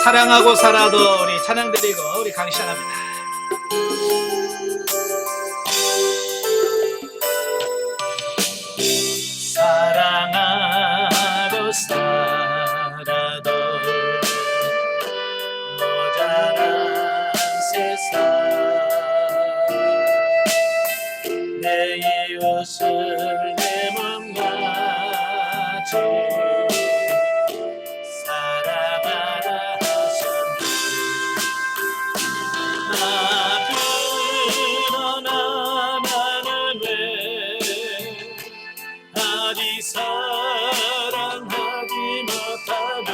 사랑하고 살아도 우리 찬양 드리고 우리 강시합니다. 사랑하고 살아도 모자란 세상, 내 이웃을 내 맘같이 사랑하라 하셨네. 그러나 나는 왜 아직 사랑하지 못하나.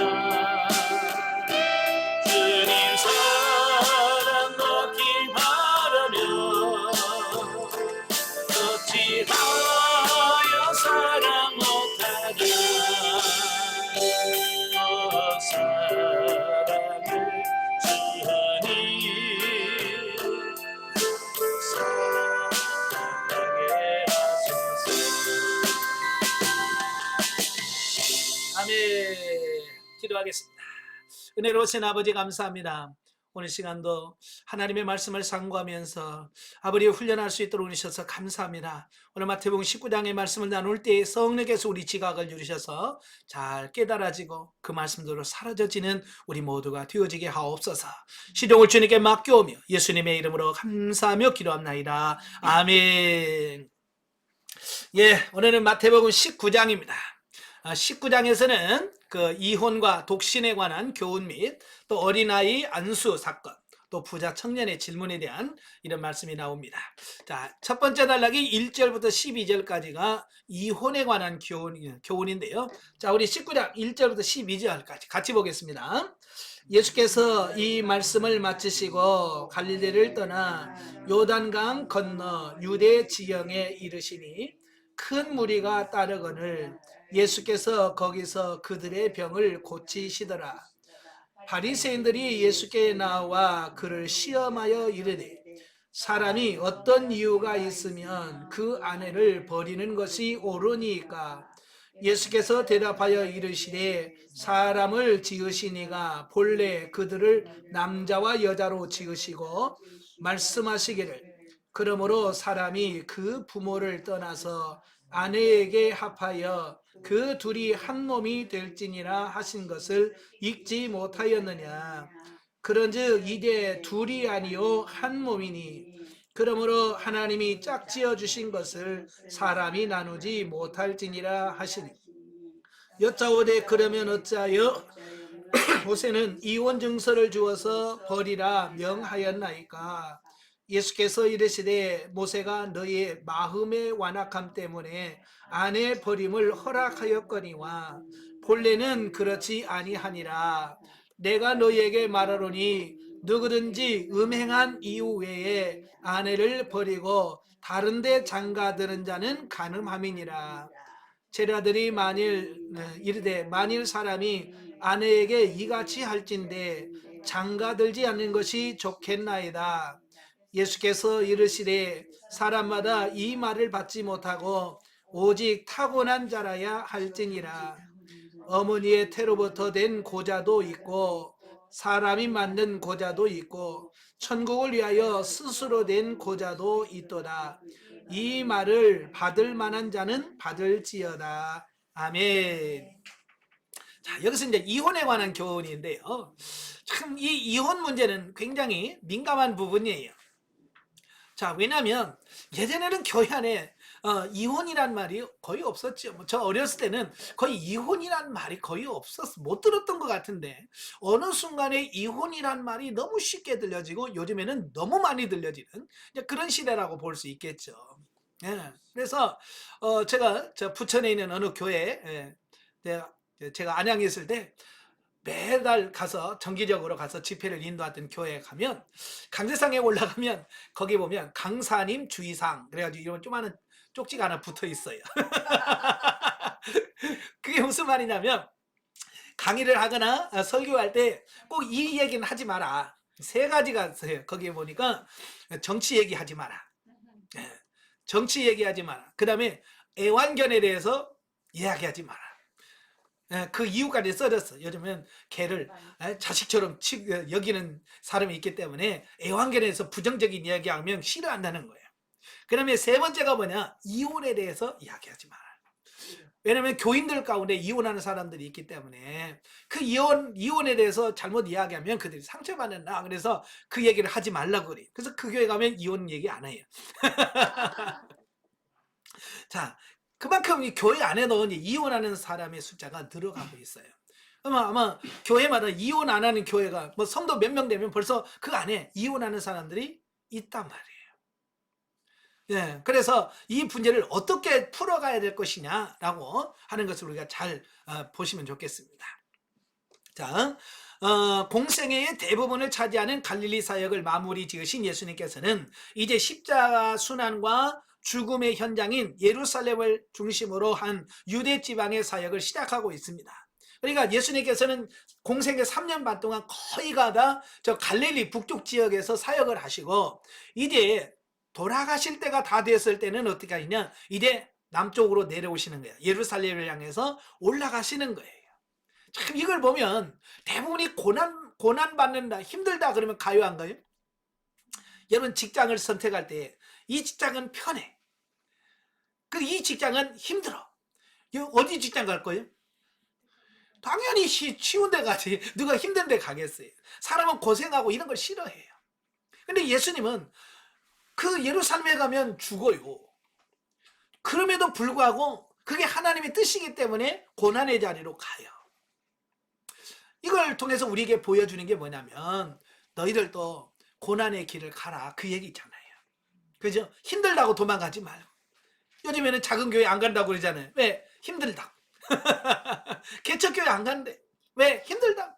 주님 사랑 얻기 바라며 어찌하여 사랑 못하나. 사랑의 주님 사랑하게 하소서. 아멘. 기도하겠습니다. 은혜로우신 아버지 감사합니다. 오늘 시간도 하나님의 말씀을 상고하면서 아버지 훈련할 수 있도록 주셔서 감사합니다. 오늘 마태복음 19장의 말씀을 나눌 때에 성령께서 우리 지각을 누리셔서 잘 깨달아지고 그 말씀대로 사라져지는 우리 모두가 되어지게 하옵소서. 시종을 주님께 맡겨오며 예수님의 이름으로 감사하며 기도합나이다. 아멘. 예, 오늘은 마태복음 19장입니다. 19장에서는 그 이혼과 독신에 관한 교훈 및 또 어린아이 안수 사건, 또 부자 청년의 질문에 대한 이런 말씀이 나옵니다. 자, 첫 번째 단락이 1절부터 12절까지가 이혼에 관한 교훈인데요. 자, 우리 19장 1절부터 12절까지 같이 보겠습니다. 예수께서 이 말씀을 마치시고 갈릴리를 떠나 요단강 건너 유대 지경에 이르시니 큰 무리가 따르거늘 예수께서 거기서 그들의 병을 고치시더라. 바리새인들이 예수께 나와 그를 시험하여 이르되 사람이 어떤 이유가 있으면 그 아내를 버리는 것이 옳으니까. 예수께서 대답하여 이르시되 사람을 지으시니가 본래 그들을 남자와 여자로 지으시고 말씀하시기를 그러므로 사람이 그 부모를 떠나서 아내에게 합하여 그 둘이 한 몸이 될지니라 하신 것을 읽지 못하였느냐. 그런즉 이제 둘이 아니요 한 몸이니 그러므로 하나님이 짝지어 주신 것을 사람이 나누지 못할지니라 하시니. 여짜오되 그러면 어찌하여 모세는 이혼 증서를 주어서 버리라 명하였나이까. 예수께서 이르시되 모세가 너희의 마음의 완악함 때문에 아내 버림을 허락하였거니와 본래는 그렇지 아니하니라. 내가 너희에게 말하노니 누구든지 음행한 이유 외에 아내를 버리고 다른 데 장가드는 자는 간음함이니라. 제자들이 이르되 만일 사람이 아내에게 이같이 할진대 장가들지 않는 것이 좋겠나이다. 예수께서 이르시되 사람마다 이 말을 받지 못하고 오직 타고난 자라야 할지니라. 어머니의 태로부터 된 고자도 있고 사람이 만든 고자도 있고 천국을 위하여 스스로 된 고자도 있도다. 이 말을 받을 만한 자는 받을지어다. 아멘. 자, 여기서 이제 이혼에 관한 교훈인데요. 참 이 이혼 문제는 굉장히 민감한 부분이에요. 자, 왜냐하면 예전에는 교회 안에 이혼이란 말이 거의 없었죠. 저 어렸을 때는 거의 이혼이란 말이 거의 못 들었던 것 같은데 어느 순간에 이혼이란 말이 너무 쉽게 들려지고 요즘에는 너무 많이 들려지는 그런 시대라고 볼 수 있겠죠. 예, 그래서 제가 저 부천에 있는 어느 교회에 제가 안양에 있을 때 매달 가서 정기적으로 가서 집회를 인도하던 교회에 가면 강세상에 올라가면 거기 보면 강사님 주의사항 그래가지고 이런 조그마한 쪽지가 하나 붙어 있어요. 그게 무슨 말이냐면 강의를 하거나 설교할 때 꼭 이 얘기는 하지 마라. 세 가지가 있어요. 거기에 보니까 정치 얘기하지 마라. 정치 얘기하지 마라. 그 다음에 애완견에 대해서 이야기하지 마라. 그 이유까지 써졌어. 요즘은 개를 자식처럼 여기는 사람이 있기 때문에 애완견에 대해서 부정적인 이야기하면 싫어한다는 거예요. 그다음에 세 번째가 뭐냐? 이혼에 대해서 이야기하지 마라. 왜냐면 교인들 가운데 이혼하는 사람들이 있기 때문에 그 이혼에 대해서 잘못 이야기하면 그들이 상처받는다. 그래서 그 얘기를 하지 말라고 그래요. 그래서 그 교회 가면 이혼 얘기 안 해요. 자, 그만큼 이 교회 안에도 이제 이혼하는 사람의 숫자가 늘어가고 있어요. 아마 교회마다 이혼 안 하는 교회가 뭐 성도 몇 명 되면 벌써 그 안에 이혼하는 사람들이 있단 말이에요. 예, 그래서 이 문제를 어떻게 풀어가야 될 것이냐라고 하는 것을 우리가 잘 보시면 좋겠습니다. 자, 공생애의 대부분을 차지하는 갈릴리 사역을 마무리 지으신 예수님께서는 이제 십자가 순환과 죽음의 현장인 예루살렘을 중심으로 한 유대 지방의 사역을 시작하고 있습니다. 그러니까 예수님께서는 공생애 3년 반 동안 거의가 다 저 갈릴리 북쪽 지역에서 사역을 하시고 이제 돌아가실 때가 다 됐을 때는 어떻게 하느냐, 이제 남쪽으로 내려오시는 거예요. 예루살렘을 향해서 올라가시는 거예요. 참 이걸 보면 대부분이 고난 받는다, 힘들다 그러면 가요 안 가요? 여러분 직장을 선택할 때 이 직장은 편해. 그 이 직장은 힘들어. 어디 직장 갈 거예요? 당연히 쉬운 데 가지. 누가 힘든 데 가겠어요? 사람은 고생하고 이런 걸 싫어해요. 근데 예수님은 그 예루살렘에 가면 죽어요. 그럼에도 불구하고 그게 하나님의 뜻이기 때문에 고난의 자리로 가요. 이걸 통해서 우리에게 보여주는 게 뭐냐면 너희들도 고난의 길을 가라, 그 얘기 있잖아요. 그죠? 힘들다고 도망가지 말고. 요즘에는 작은 교회 안 간다고 그러잖아요. 왜? 힘들다. 개척교회 안 간대. 왜? 힘들다.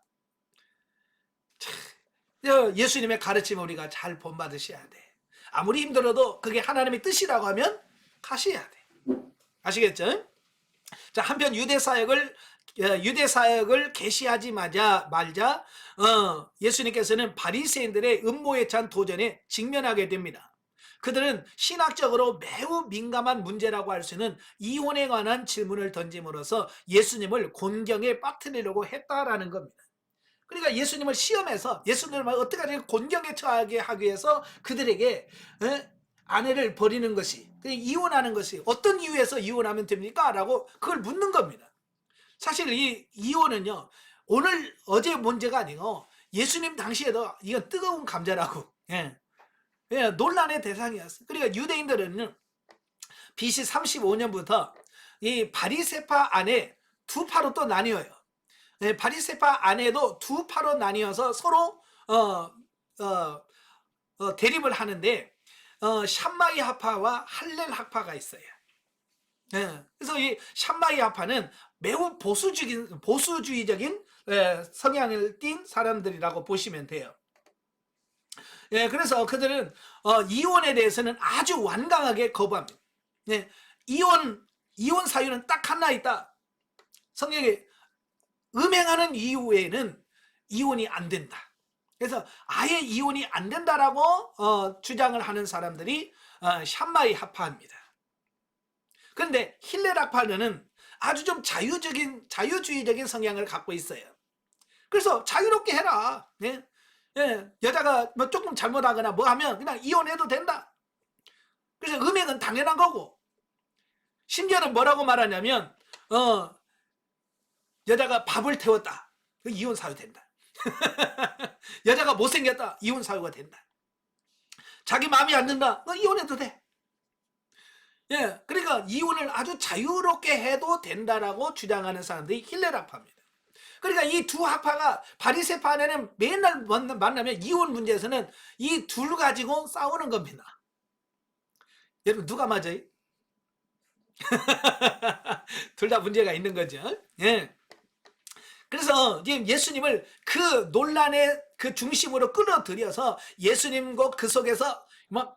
예수님의 가르침을 우리가 잘 본받으셔야 돼. 아무리 힘들어도 그게 하나님의 뜻이라고 하면 가셔야 돼. 아시겠죠? 자, 한편 유대 사역을 개시하지 말자 예수님께서는 바리새인들의 음모에 찬 도전에 직면하게 됩니다. 그들은 신학적으로 매우 민감한 문제라고 할 수 있는 이혼에 관한 질문을 던짐으로써 예수님을 곤경에 빠뜨리려고 했다라는 겁니다. 그러니까 예수님을 시험해서 예수님을 어떻게 곤경에 처하게 하기 위해서 그들에게 아내를 버리는 것이, 이혼하는 것이 어떤 이유에서 이혼하면 됩니까? 라고 그걸 묻는 겁니다. 사실 이 이혼은요, 어제 문제가 아니고 예수님 당시에도 이건 뜨거운 감자라고 논란의 대상이었어요. 그러니까 유대인들은 BC 35년부터 이 바리새파 안에 두 파로 또 나뉘어요. 바리새파 안에도 두 파로 나뉘어서 서로 대립을 하는데 샴마이 학파와 할렐 학파가 있어요. 그래서 이 샴마이 학파는 매우 보수주의적인 성향을 띤 사람들이라고 보시면 돼요. 그래서 그들은 이혼에 대해서는 아주 완강하게 거부합니다. 이혼 사유는 딱 하나 있다. 성경에 음행하는 이후에는 이혼이 안 된다. 그래서 아예 이혼이 안 된다라고 주장을 하는 사람들이 샴마이 학파입니다. 그런데 힐렐 학파는 아주 좀 자유주의적인 성향을 갖고 있어요. 그래서 자유롭게 해라. 여자가 뭐 조금 잘못하거나 뭐 하면 그냥 이혼해도 된다. 그래서 음행은 당연한 거고, 심지어는 뭐라고 말하냐면 여자가 밥을 태웠다, 이혼 사유 된다. 여자가 못생겼다, 이혼 사유가 된다. 자기 마음이 안 든다, 이혼해도 돼. 그러니까 이혼을 아주 자유롭게 해도 된다라고 주장하는 사람들이 힐렐 학파입니다. 그러니까 이 두 학파가 바리새파 안에는 맨날 만나면 이혼 문제에서는 이 둘 가지고 싸우는 겁니다. 여러분 누가 맞아요? 둘 다 문제가 있는 거죠. 그래서 예수님을 그 논란의 그 중심으로 끌어들여서 예수님과 그 속에서 막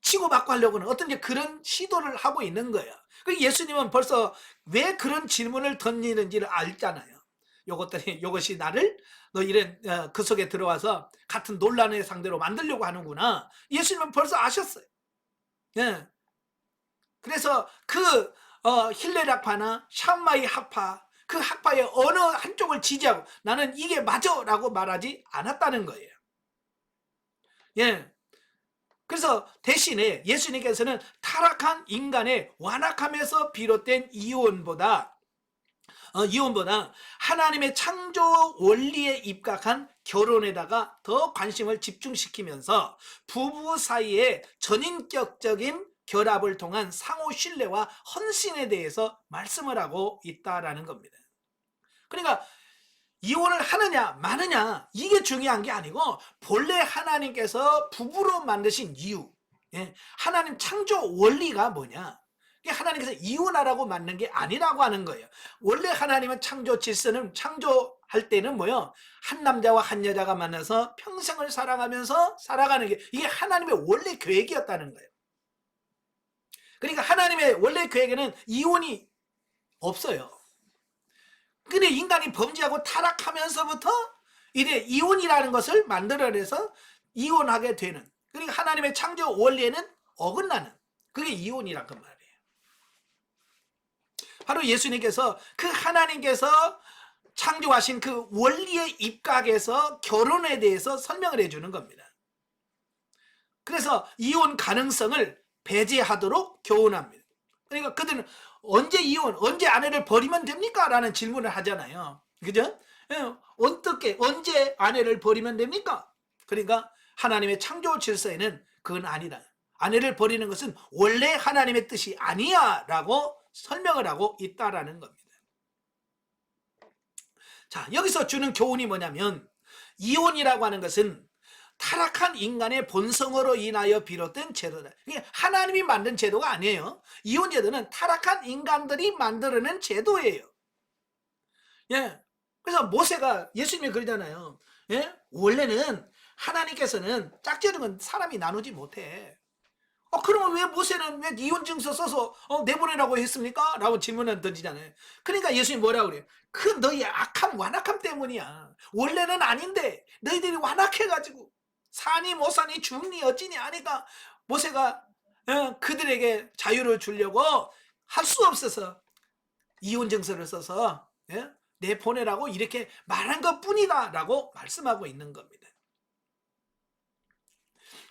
치고받고 하려고 하는 어떤 그런 시도를 하고 있는 거예요. 예수님은 벌써 왜 그런 질문을 던지는지를 알잖아요. 요것이 나를 너 이런 그 속에 들어와서 같은 논란의 상대로 만들려고 하는구나. 예수님은 벌써 아셨어요. 그래서 힐레락파나 샴마이 학파, 그 학파의 어느 한쪽을 지지하고 나는 이게 맞아라고 말하지 않았다는 거예요. 예. 그래서 대신에 예수님께서는 타락한 인간의 완악함에서 비롯된 이혼보다 하나님의 창조 원리에 입각한 결혼에다가 더 관심을 집중시키면서 부부 사이의 전인격적인 결합을 통한 상호 신뢰와 헌신에 대해서 말씀을 하고 있다라는 겁니다. 그러니까 이혼을 하느냐 마느냐 이게 중요한 게 아니고 본래 하나님께서 부부로 만드신 이유, 하나님 창조 원리가 뭐냐, 하나님께서 이혼하라고 만든 게 아니라고 하는 거예요. 원래 하나님은 창조 질서는 창조할 때는 뭐요? 한 남자와 한 여자가 만나서 평생을 사랑하면서 살아가는 게 이게 하나님의 원래 계획이었다는 거예요. 그러니까 하나님의 원래 계획에는 이혼이 없어요. 근데 인간이 범죄하고 타락하면서부터 이래 이혼이라는 것을 만들어내서 이혼하게 되는, 그러니까 하나님의 창조 원리에는 어긋나는 그게 이혼이란 그 말이에요. 바로 예수님께서 그 하나님께서 창조하신 그 원리의 입각에서 결혼에 대해서 설명을 해주는 겁니다. 그래서 이혼 가능성을 배제하도록 교훈합니다. 그러니까 그들은 언제 이혼, 언제 아내를 버리면 됩니까? 라는 질문을 하잖아요. 그죠? 어떻게, 언제 아내를 버리면 됩니까? 그러니까 하나님의 창조 질서에는 그건 아니다. 아내를 버리는 것은 원래 하나님의 뜻이 아니야 라고 설명을 하고 있다라는 겁니다. 자, 여기서 주는 교훈이 뭐냐면 이혼이라고 하는 것은 타락한 인간의 본성으로 인하여 비롯된 제도다. 이게 하나님이 만든 제도가 아니에요. 이혼 제도는 타락한 인간들이 만들어낸 제도예요. 예. 그래서 모세가 예수님이 그러잖아요. 예? 원래는 하나님께서는 짝지어진 건 사람이 나누지 못해. 그러면 왜 모세는 왜 이혼 증서 써서 내보내라고 했습니까? 라고 질문을 던지잖아요. 그러니까 예수님이 뭐라고 그래요? 그 너희 악함, 완악함 때문이야. 원래는 아닌데 너희들이 완악해가지고 사니 못 사니 죽니 어찌니 하니까 모세가 그들에게 자유를 주려고 할 수 없어서 이혼 증서를 써서 내보내라고 이렇게 말한 것뿐이다 라고 말씀하고 있는 겁니다.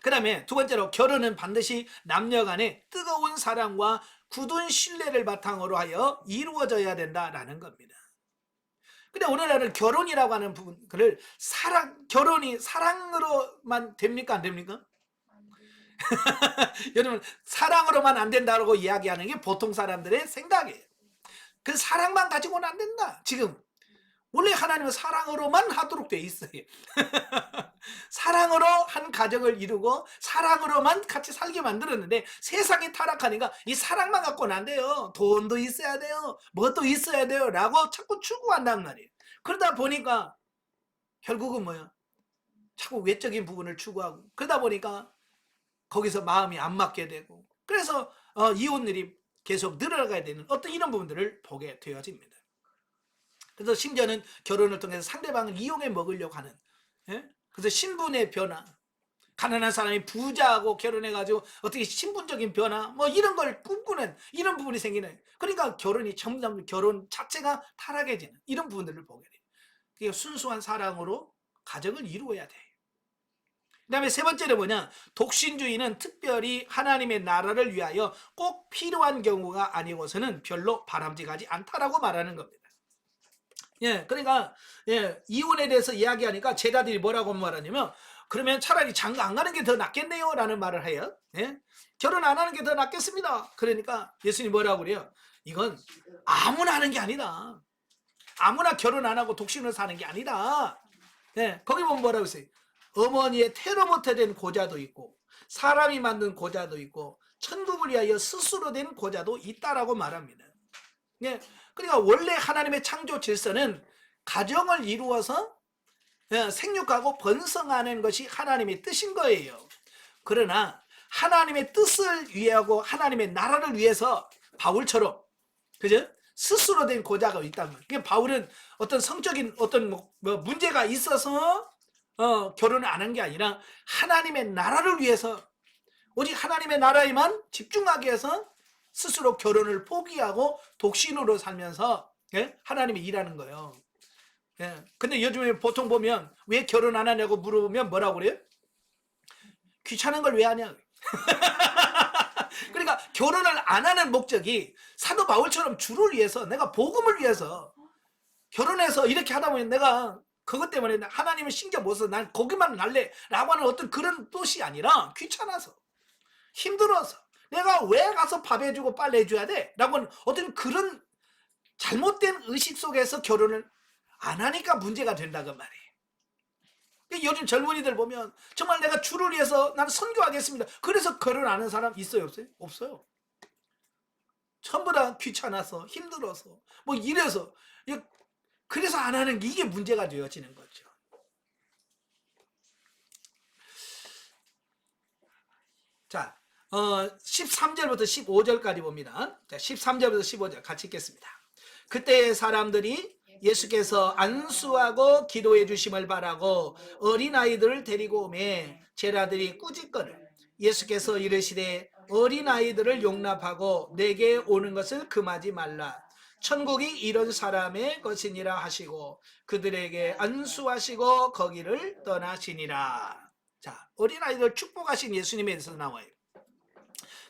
그 다음에 두 번째로 결혼은 반드시 남녀 간의 뜨거운 사랑과 굳은 신뢰를 바탕으로 하여 이루어져야 된다라는 겁니다. 근데 오늘날은 결혼이라고 하는 부분을 결혼이 사랑으로만 됩니까? 안 됩니까? 여러분, 사랑으로만 안 된다고 이야기하는 게 보통 사람들의 생각이에요. 그 사랑만 가지고는 안 된다. 지금 원래 하나님은 사랑으로만 하도록 돼 있어요. 사랑으로 한 가정을 이루고 사랑으로만 같이 살게 만들었는데 세상이 타락하니까 이 사랑만 갖고는 안 돼요. 돈도 있어야 돼요. 뭣도 있어야 돼요. 라고 자꾸 추구한단 말이에요. 그러다 보니까 결국은 뭐야? 자꾸 외적인 부분을 추구하고 그러다 보니까 거기서 마음이 안 맞게 되고 그래서 이혼율이 계속 늘어가야 되는 어떤 이런 부분들을 보게 되어집니다. 그래서 심지어는 결혼을 통해서 상대방을 이용해 먹으려고 하는, 그래서 신분의 변화, 가난한 사람이 부자하고 결혼해가지고 어떻게 신분적인 변화 뭐 이런 걸 꿈꾸는 이런 부분이 생기는, 그러니까 결혼이 점점 결혼 자체가 타락해지는 이런 부분들을 보게 돼요. 그러니까 순수한 사랑으로 가정을 이루어야 돼. 그 다음에 세 번째는 뭐냐, 독신주의는 특별히 하나님의 나라를 위하여 꼭 필요한 경우가 아니고서는 별로 바람직하지 않다라고 말하는 겁니다. 그러니까 이혼에 대해서 이야기하니까 제자들이 뭐라고 말하냐면 그러면 차라리 장가 안 가는 게 더 낫겠네요 라는 말을 해요. 결혼 안 하는 게 더 낫겠습니다. 그러니까 예수님이 뭐라고 그래요? 이건 아무나 하는 게 아니다. 아무나 결혼 안 하고 독신으로 사는 게 아니다. 거기 보면 뭐라고 했어요? 어머니의 태로 못된 고자도 있고 사람이 만든 고자도 있고 천국을 위하여 스스로 된 고자도 있다라고 말합니다. 그러니까 원래 하나님의 창조 질서는 가정을 이루어서 생육하고 번성하는 것이 하나님의 뜻인 거예요. 그러나 하나님의 뜻을 위하고 하나님의 나라를 위해서 바울처럼 그죠? 스스로 된 고자가 있다는 거예요. 그러니까 바울은 어떤 성적인 어떤 문제가 있어서 결혼을 안 한 게 아니라 하나님의 나라를 위해서 오직 하나님의 나라에만 집중하기 위해서 스스로 결혼을 포기하고 독신으로 살면서 하나님이 일하는 거예요. 근데 요즘에 보통 보면 왜 결혼 안 하냐고 물으면 뭐라고 그래요? 귀찮은 걸 왜 하냐. 그러니까 결혼을 안 하는 목적이 사도 바울처럼 주를 위해서, 내가 복음을 위해서 결혼해서 이렇게 하다 보니 내가 그것 때문에 하나님을 신경 못 써서 난 거기만 할래 라고 하는 어떤 그런 뜻이 아니라 귀찮아서, 힘들어서, 내가 왜 가서 밥 해주고 빨래 해줘야 돼? 라고 하는 어떤 그런 잘못된 의식 속에서 결혼을 안 하니까 문제가 된다고 말이에요. 요즘 젊은이들 보면 정말 내가 주를 위해서 나는 선교하겠습니다. 그래서 결혼 안 하는 사람 있어요, 없어요? 없어요. 전부 다 귀찮아서, 힘들어서, 뭐 이래서, 그래서 안 하는 게 이게 문제가 되어지는 거죠. 자, 13절부터 15절까지 봅니다. 자, 13절부터 15절 같이 읽겠습니다. 그때 사람들이 예수께서 안수하고 기도해 주심을 바라고 어린아이들을 데리고 오매 제자들이 꾸짖거늘 예수께서 이르시되 어린아이들을 용납하고 내게 오는 것을 금하지 말라. 천국이 이런 사람의 것이니라 하시고 그들에게 안수하시고 거기를 떠나시니라. 자, 어린아이들 축복하신 예수님에 대해서 나와요.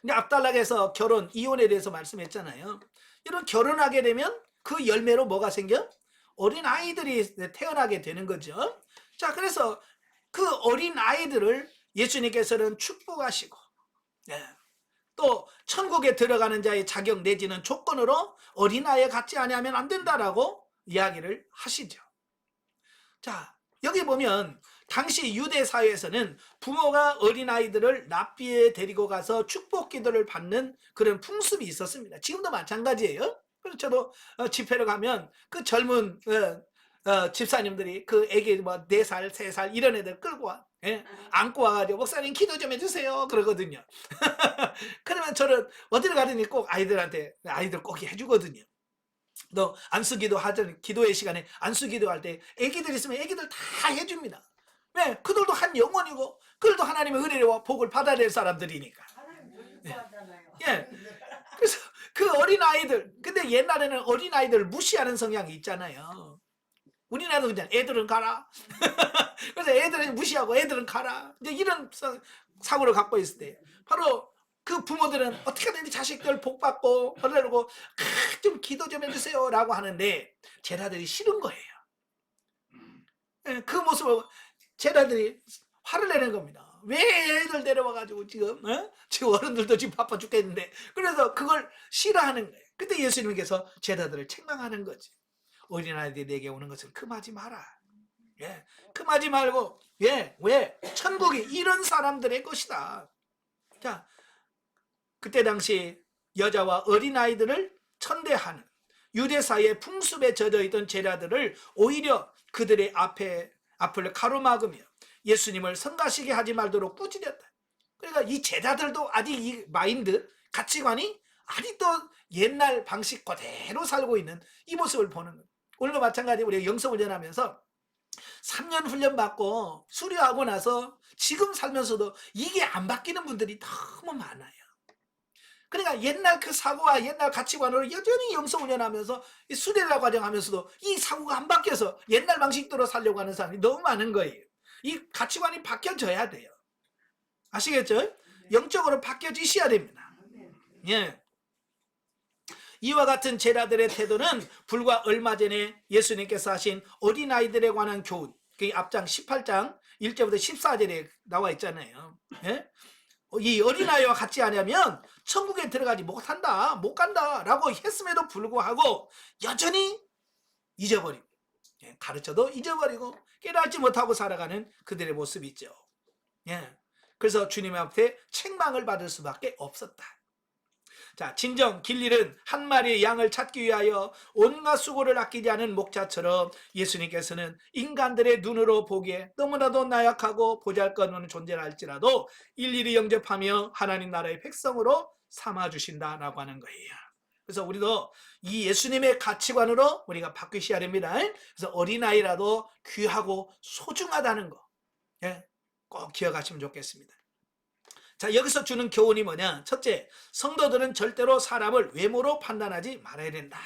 근데 앞달락에서 결혼, 이혼에 대해서 말씀했잖아요. 이런 결혼하게 되면 그 열매로 뭐가 생겨? 어린 아이들이 태어나게 되는 거죠. 자, 그래서 그 어린 아이들을 예수님께서는 축복하시고, 또 천국에 들어가는 자의 자격 내지는 조건으로 어린아이에 같지 아니하면 안 된다라고 이야기를 하시죠. 자, 여기 보면 당시 유대 사회에서는 부모가 어린아이들을 납비에 데리고 가서 축복 기도를 받는 그런 풍습이 있었습니다. 지금도 마찬가지예요. 그래서 저도 집회를 가면 그 젊은 집사님들이 그 애기 뭐 4살, 3살 이런 애들 끌고 와. 안고 와가지고 목사님 기도 좀 해주세요 그러거든요. 그러면 저는 어디를 가든지 꼭 아이들 꼭 해주거든요. 너 안수기도 하전 기도의 시간에 안수기도 할 때 애기들 있으면 애기들 다 해줍니다. 왜? 그들도 한 영혼이고 그들도 하나님의 은혜와 복을 받아야 될 사람들이니까. 예. 그래서 그 어린 아이들, 근데 옛날에는 어린 아이들을 무시하는 성향이 있잖아요. 우리나라도 그냥 애들은 가라. 그래서 애들은 무시하고 애들은 가라. 이제 이런 사고를 갖고 있을 때 바로 그 부모들은 어떻게든지 자식들 복 받고 그러려고 좀 기도 좀 해주세요 라고 하는데 제자들이 싫은 거예요. 그 모습을 제자들이 화를 내는 겁니다. 왜 애들 데려와가지고 지금 어른들도 지금 바빠 죽겠는데, 그래서 그걸 싫어하는 거예요. 그때 예수님께서 제자들을 책망하는 거지. 어린아이들이 내게 오는 것을 금하지 마라. 금하지 말고, 왜? 천국이 이런 사람들의 것이다. 자, 그때 당시 여자와 어린아이들을 천대하는 유대사의 풍습에 젖어있던 제자들을 오히려 그들의 앞을 가로막으며 예수님을 성가시게 하지 말도록 꾸짖었다. 그러니까 이 제자들도 아직 이 마인드, 가치관이 아직도 옛날 방식 그대로 살고 있는 이 모습을 보는 거예요. 오늘도 마찬가지로 우리가 영성훈련하면서 3년 훈련받고 수료하고 나서 지금 살면서도 이게 안 바뀌는 분들이 너무 많아요. 그러니까 옛날 그 사고와 옛날 가치관으로 여전히 영성훈련하면서 수련을 과정하면서도 이 사고가 안 바뀌어서 옛날 방식대로 살려고 하는 사람이 너무 많은 거예요. 이 가치관이 바뀌어져야 돼요. 아시겠죠? 영적으로 바뀌어지셔야 됩니다. 예. 이와 같은 제자들의 태도는 불과 얼마 전에 예수님께서 하신 어린아이들에 관한 교훈, 그 앞장 18장 1절부터 14절에 나와 있잖아요. 예? 이 어린아이와 같지 않으면 천국에 들어가지 못한다, 못 간다 라고 했음에도 불구하고 여전히 잊어버리고, 가르쳐도 잊어버리고 깨닫지 못하고 살아가는 그들의 모습이 있죠. 그래서 주님 앞에 책망을 받을 수밖에 없었다. 자, 진정 길 잃은 한 마리의 양을 찾기 위하여 온갖 수고를 아끼지 않은 목자처럼 예수님께서는 인간들의 눈으로 보기에 너무나도 나약하고 보잘것없는 존재라 할지라도 일일이 영접하며 하나님 나라의 백성으로 삼아주신다라고 하는 거예요. 그래서 우리도 이 예수님의 가치관으로 우리가 바뀌셔야 됩니다. 그래서 어린아이라도 귀하고 소중하다는 거 꼭 기억하시면 좋겠습니다. 자, 여기서 주는 교훈이 뭐냐? 첫째, 성도들은 절대로 사람을 외모로 판단하지 말아야 된다.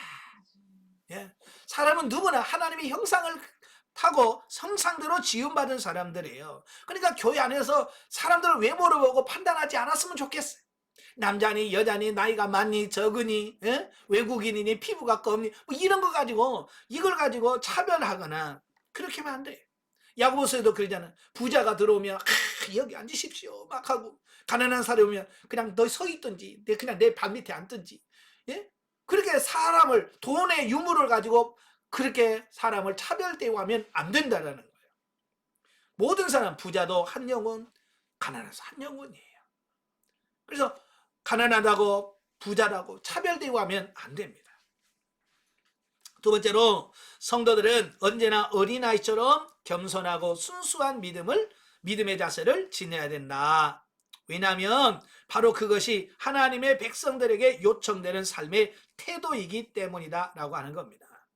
예. 사람은 누구나 하나님의 형상을 타고 형상대로 지음받은 사람들이에요. 그러니까 교회 안에서 사람들을 외모로 보고 판단하지 않았으면 좋겠어요. 남자니 여자니 나이가 많니 적으니, 예? 외국인이니 피부가 검니, 뭐 이런 거 가지고, 이걸 가지고 차별하거나 그렇게 하면 안 돼. 야고보서에도 그러잖아. 부자가 들어오면 여기 앉으십시오 막 하고, 가난한 사람이 오면 그냥 너 서 있든지 그냥 내 발밑에 앉든지. 예? 그렇게 사람을, 돈의 유물을 가지고 그렇게 사람을 차별대우하면 안 된다라는 거예요. 모든 사람, 부자도 한 영혼, 가난해서 한 영혼이에요. 그래서 가난하다고 부자라고 차별대우하면 안 됩니다. 두 번째로, 성도들은 언제나 어린아이처럼 겸손하고 순수한 믿음의 자세를 지녀야 된다. 왜냐하면 바로 그것이 하나님의 백성들에게 요청되는 삶의 태도이기 때문이다 라고 하는 겁니다.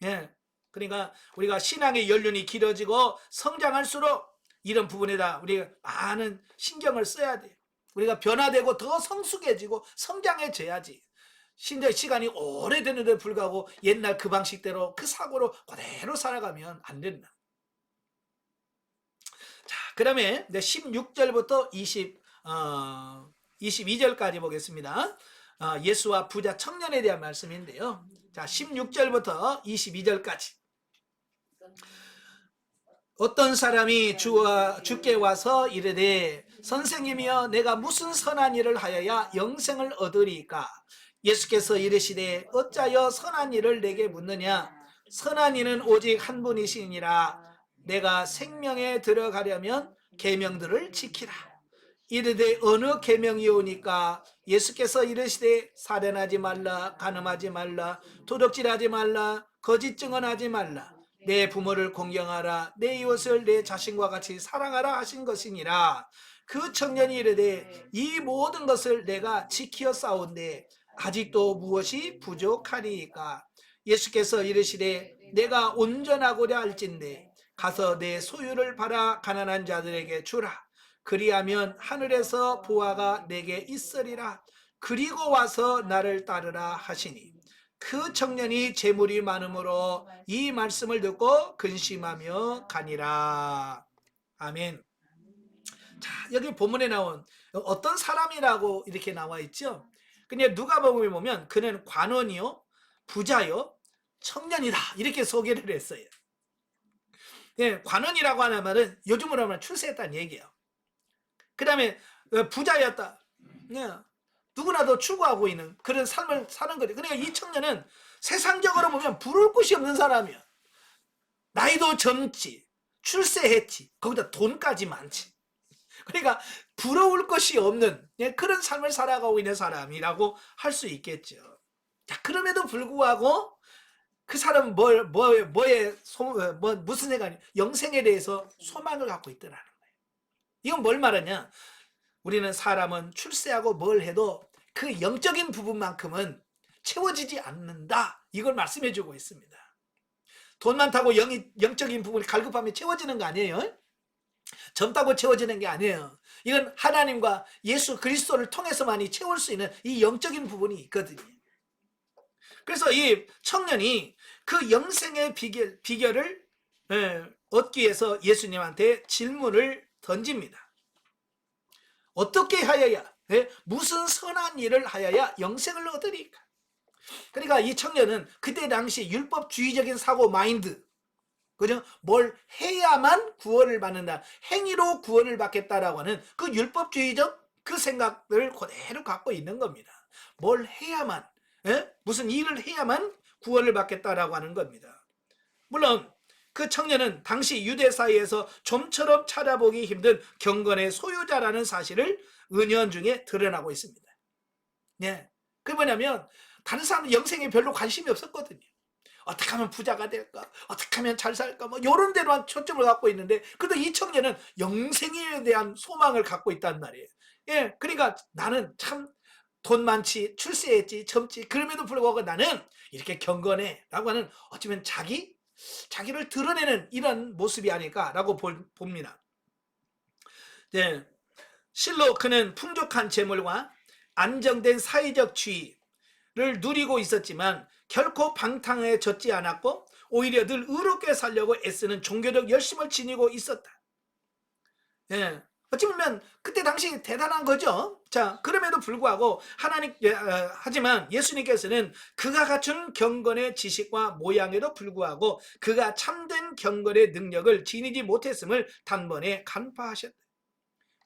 예. 그러니까 우리가 신앙의 연륜이 길어지고 성장할수록 이런 부분에다 우리가 많은 신경을 써야 돼요. 우리가 변화되고 더 성숙해지고 성장해져야지. 신자의 시간이 오래되는데 불구하고 옛날 그 방식대로 그 사고로 그대로 살아가면 안 된다. 자, 그 다음에 16절부터 22절까지 보겠습니다. 예수와 부자 청년에 대한 말씀인데요. 자, 16절부터 22절까지. 어떤 사람이 주께 와서 이르되 선생님이여 내가 무슨 선한 일을 하여야 영생을 얻으리까? 예수께서 이르시되 어찌하여 선한 일을 내게 묻느냐? 선한 이는 오직 한 분이시니라. 내가 생명에 들어가려면 계명들을 지키라. 이르되 어느 계명이오니까? 예수께서 이르시되 살인하지 말라, 간음하지 말라, 도둑질하지 말라, 거짓 증언하지 말라, 내 부모를 공경하라, 내 이웃을 내 자신과 같이 사랑하라 하신 것이니라. 그 청년이 이르되 이 모든 것을 내가 지키어 싸운데 아직도 무엇이 부족하리이까? 예수께서 이르시되 내가 온전하고자 할진대 가서 내 소유를 팔아 가난한 자들에게 주라. 그리하면 하늘에서 보화가 내게 있으리라. 그리고 와서 나를 따르라 하시니 그 청년이 재물이 많으므로 이 말씀을 듣고 근심하며 가니라. 아멘. 자, 여기 본문에 나온 어떤 사람이라고 이렇게 나와 있죠. 근데 누가복음에 보면 그는 관원이요, 부자요, 청년이다 이렇게 소개를 했어요. 예, 관원이라고 하는 말은 요즘으로 하면 출세했다는 얘기예요. 그 다음에 부자였다. 예, 누구나도 추구하고 있는 그런 삶을 사는 거죠. 그러니까 이 청년은 세상적으로 보면 부러울 곳이 없는 사람이야. 나이도 젊지, 출세했지, 거기다 돈까지 많지. 그러니까 부러울 것이 없는 그런 삶을 살아가고 있는 사람이라고 할 수 있겠죠. 자, 그럼에도 불구하고 그 사람은 무슨 생각이, 영생에 대해서 소망을 갖고 있더라는 거예요. 이건 뭘 말하냐? 우리는 사람은 출세하고 뭘 해도 그 영적인 부분만큼은 채워지지 않는다. 이걸 말씀해 주고 있습니다. 돈 많다고 영적인 부분이 갈급하면 채워지는 거 아니에요? 젊다고 채워지는 게 아니에요. 이건 하나님과 예수 그리스도를 통해서만이 채울 수 있는 이 영적인 부분이 있거든요. 그래서 이 청년이 그 영생의 비결을 얻기 위해서 예수님한테 질문을 던집니다. 어떻게 하여야, 무슨 선한 일을 하여야 영생을 얻으리까? 그러니까 이 청년은 그때 당시 율법주의적인 사고 마인드, 그죠? 뭘 해야만 구원을 받는다, 행위로 구원을 받겠다라고 하는 그 율법주의적 그 생각을 그대로 갖고 있는 겁니다. 뭘 해야만, 무슨 일을 해야만 구원을 받겠다라고 하는 겁니다. 물론 그 청년은 당시 유대 사이에서 좀처럼 찾아보기 힘든 경건의 소유자라는 사실을 은연중에 드러나고 있습니다. 예, 그게 뭐냐면 다른 사람은 영생에 별로 관심이 없었거든요. 어떻게 하면 부자가 될까? 어떻게 하면 잘 살까? 뭐 이런 데로만 초점을 갖고 있는데, 그래도 이 청년은 영생에 대한 소망을 갖고 있단 말이에요. 예, 그러니까 나는 참 돈 많지, 출세했지, 젊지, 그럼에도 불구하고 나는 이렇게 경건해 라고 하는, 어쩌면 자기를 드러내는 이런 모습이 아닐까라고 봅니다. 네. 실로 그는 풍족한 재물과 안정된 사회적 지위를 누리고 있었지만 결코 방탕해졌지 않았고 오히려 늘 의롭게 살려고 애쓰는 종교적 열심을 지니고 있었다. 예. 어찌 보면 그때 당시 대단한 거죠. 자, 그럼에도 불구하고 하지만 예수님께서는 그가 갖춘 경건의 지식과 모양에도 불구하고 그가 참된 경건의 능력을 지니지 못했음을 단번에 간파하셨다.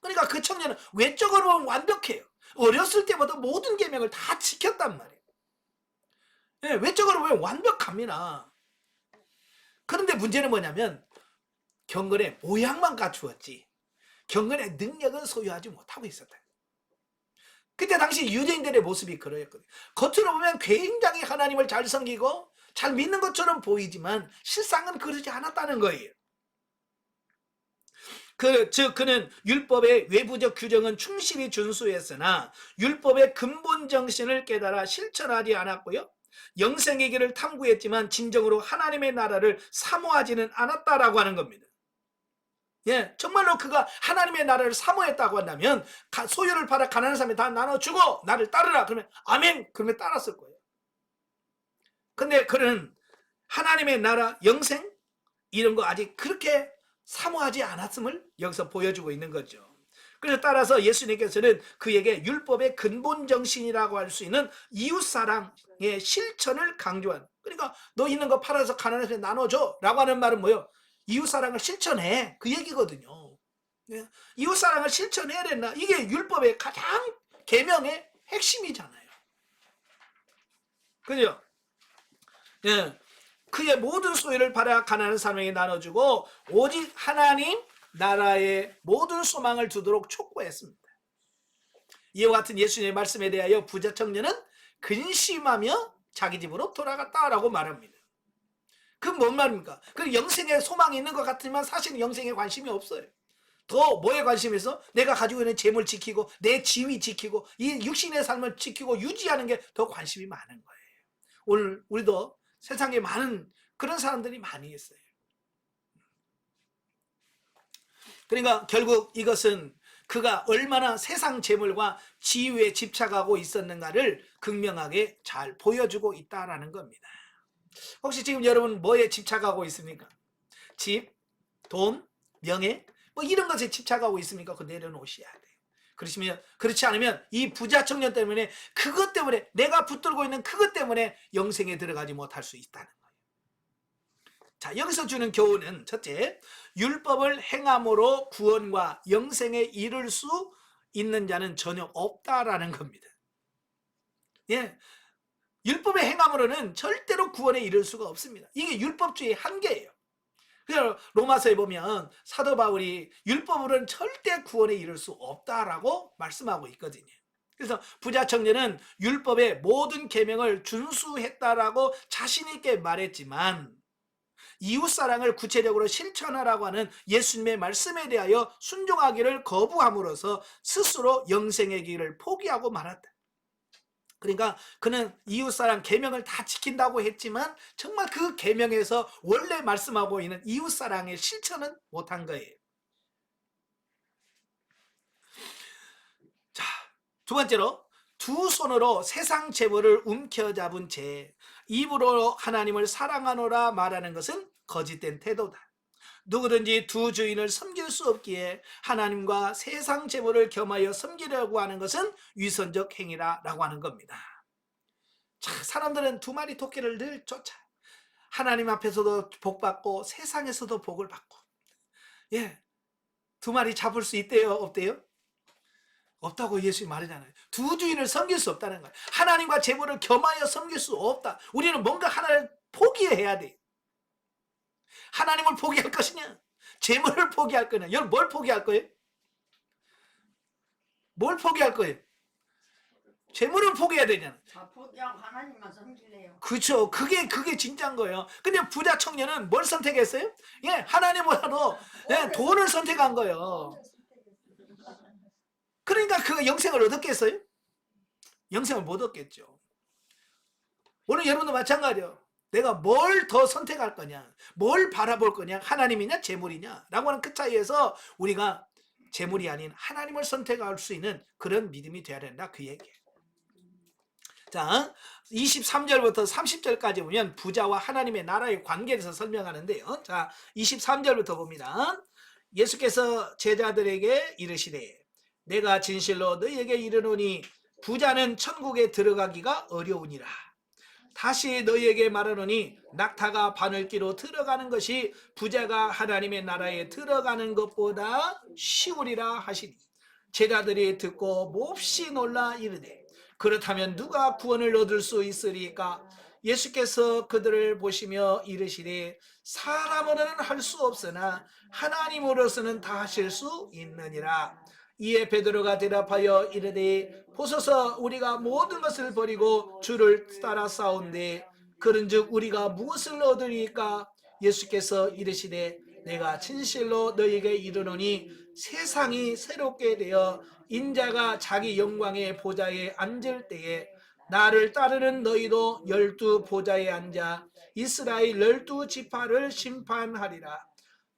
그러니까 그 청년은 외적으로 보면 완벽해요. 어렸을 때부터 모든 계명을 다 지켰단 말이에요. 예, 외적으로 보면 완벽합니다. 그런데 문제는 뭐냐면 경건의 모양만 갖추었지 경건의 능력은 소유하지 못하고 있었다. 그때 당시 유대인들의 모습이 그러했거든요. 겉으로 보면 굉장히 하나님을 잘 섬기고 잘 믿는 것처럼 보이지만 실상은 그러지 않았다는 거예요. 즉 그는 율법의 외부적 규정은 충실히 준수했으나 율법의 근본 정신을 깨달아 실천하지 않았고요. 영생의 길을 탐구했지만 진정으로 하나님의 나라를 사모하지는 않았다라고 하는 겁니다. 예, 정말로 그가 하나님의 나라를 사모했다고 한다면 소유를 팔아 가난한 사람에 다 나눠주고 나를 따르라 그러면 아멘 그러면 따랐을 거예요. 근데 그는 하나님의 나라 영생 이런 거 아직 그렇게 사모하지 않았음을 여기서 보여주고 있는 거죠. 그래서 따라서 예수님께서는 그에게 율법의 근본 정신이라고 할 수 있는 이웃사랑의 실천을 강조한, 그러니까 너 있는 거 팔아서 가난한 사람에 나눠줘 라고 하는 말은 뭐예요? 이웃사랑을 실천해 그 얘기거든요. 이웃사랑을 실천해야 된다. 이게 율법의 가장 계명의 핵심이잖아요. 그죠? 예. 그의 모든 소유를 팔아 가난한 사람에게 나눠주고 오직 하나님 나라의 모든 소망을 두도록 촉구했습니다. 이와 같은 예수님의 말씀에 대하여 부자 청년은 근심하며 자기 집으로 돌아갔다라고 말합니다. 그건 뭔 말입니까? 그 영생에 소망이 있는 것 같지만 사실은 영생에 관심이 없어요. 더 뭐에 관심이 있어? 내가 가지고 있는 재물 지키고 내 지위 지키고 이 육신의 삶을 지키고 유지하는 게 더 관심이 많은 거예요. 오늘 우리도 세상에 많은 그런 사람들이 많이 있어요. 그러니까 결국 이것은 그가 얼마나 세상 재물과 지위에 집착하고 있었는가를 극명하게 잘 보여주고 있다라는 겁니다. 혹시 지금 여러분 뭐에 집착하고 있습니까? 집, 돈, 명예 뭐 이런 것에 집착하고 있습니까? 그거 내려놓으셔야 돼요. 그렇지 않으면 이 부자 청년 때문에 그것 때문에 내가 붙들고 있는 그것 때문에 영생에 들어가지 못할 수 있다는 거예요. 자, 여기서 주는 교훈은 첫째, 율법을 행함으로 구원과 영생에 이를 수 있는 자는 전혀 없다라는 겁니다. 예, 율법의 행함으로는 절대로 구원에 이를 수가 없습니다. 이게 율법주의의 한계예요. 그래서 로마서에 보면 사도 바울이 율법으로는 절대 구원에 이를 수 없다라고 말씀하고 있거든요. 그래서 부자 청년은 율법의 모든 계명을 준수했다라고 자신 있게 말했지만 이웃사랑을 구체적으로 실천하라고 하는 예수님의 말씀에 대하여 순종하기를 거부함으로써 스스로 영생의 길을 포기하고 말았다. 그러니까 그는 이웃사랑 계명을 다 지킨다고 했지만 정말 그 계명에서 원래 말씀하고 있는 이웃사랑의 실천은 못한 거예요. 자, 두 번째로 두 손으로 세상 재물을 움켜잡은 채 입으로 하나님을 사랑하노라 말하는 것은 거짓된 태도다. 누구든지 두 주인을 섬길 수 없기에 하나님과 세상 재물을 겸하여 섬기려고 하는 것은 위선적 행위라고 하는 겁니다. 자, 사람들은 두 마리 토끼를 늘 쫓아 하나님 앞에서도 복받고 세상에서도 복을 받고, 예, 두 마리 잡을 수 있대요? 없대요? 없다고 예수님이 말하잖아요. 두 주인을 섬길 수 없다는 거예요. 하나님과 재물을 겸하여 섬길 수 없다. 우리는 뭔가 하나를 포기해야 돼. 하나님을 포기할 것이냐, 재물을 포기할 거냐. 여러분 뭘 포기할 거예요? 뭘 포기할 거예요? 재물을 포기해야 되잖아요. 포기하고 하나님만 섬길래요. 그렇죠. 그게 진짜인 거예요. 근데 부자 청년은 뭘 선택했어요? 예, 하나님보다도 돈을 선택한 거예요. 그러니까 그 영생을 얻었겠어요? 영생을 못 얻겠죠. 오늘 여러분도 마찬가지예요. 내가 뭘 더 선택할 거냐, 뭘 바라볼 거냐, 하나님이냐 재물이냐 라고 하는 그 차이에서 우리가 재물이 아닌 하나님을 선택할 수 있는 그런 믿음이 되어야 된다, 그 얘기예요. 자, 23절부터 30절까지 보면 부자와 하나님의 나라의 관계에 대해서 설명하는데요. 자, 23절부터 봅니다. 예수께서 제자들에게 이르시되 내가 진실로 너희에게 이르노니 부자는 천국에 들어가기가 어려우니라. 다시 너희에게 말하노니 낙타가 바늘기로 들어가는 것이 부자가 하나님의 나라에 들어가는 것보다 쉬우리라 하시니 제자들이 듣고 몹시 놀라 이르되 그렇다면 누가 구원을 얻을 수 있으리까? 예수께서 그들을 보시며 이르시되 사람으로는 할 수 없으나 하나님으로서는 다 하실 수 있느니라. 이에 베드로가 대답하여 이르되 보소서 우리가 모든 것을 버리고 주를 따라 싸운데 그런즉 우리가 무엇을 얻으리까? 예수께서 이르시되 내가 진실로 너희에게 이르노니 세상이 새롭게 되어 인자가 자기 영광의 보좌에 앉을 때에 나를 따르는 너희도 12 보좌에 앉아 이스라엘 12지파를 심판하리라.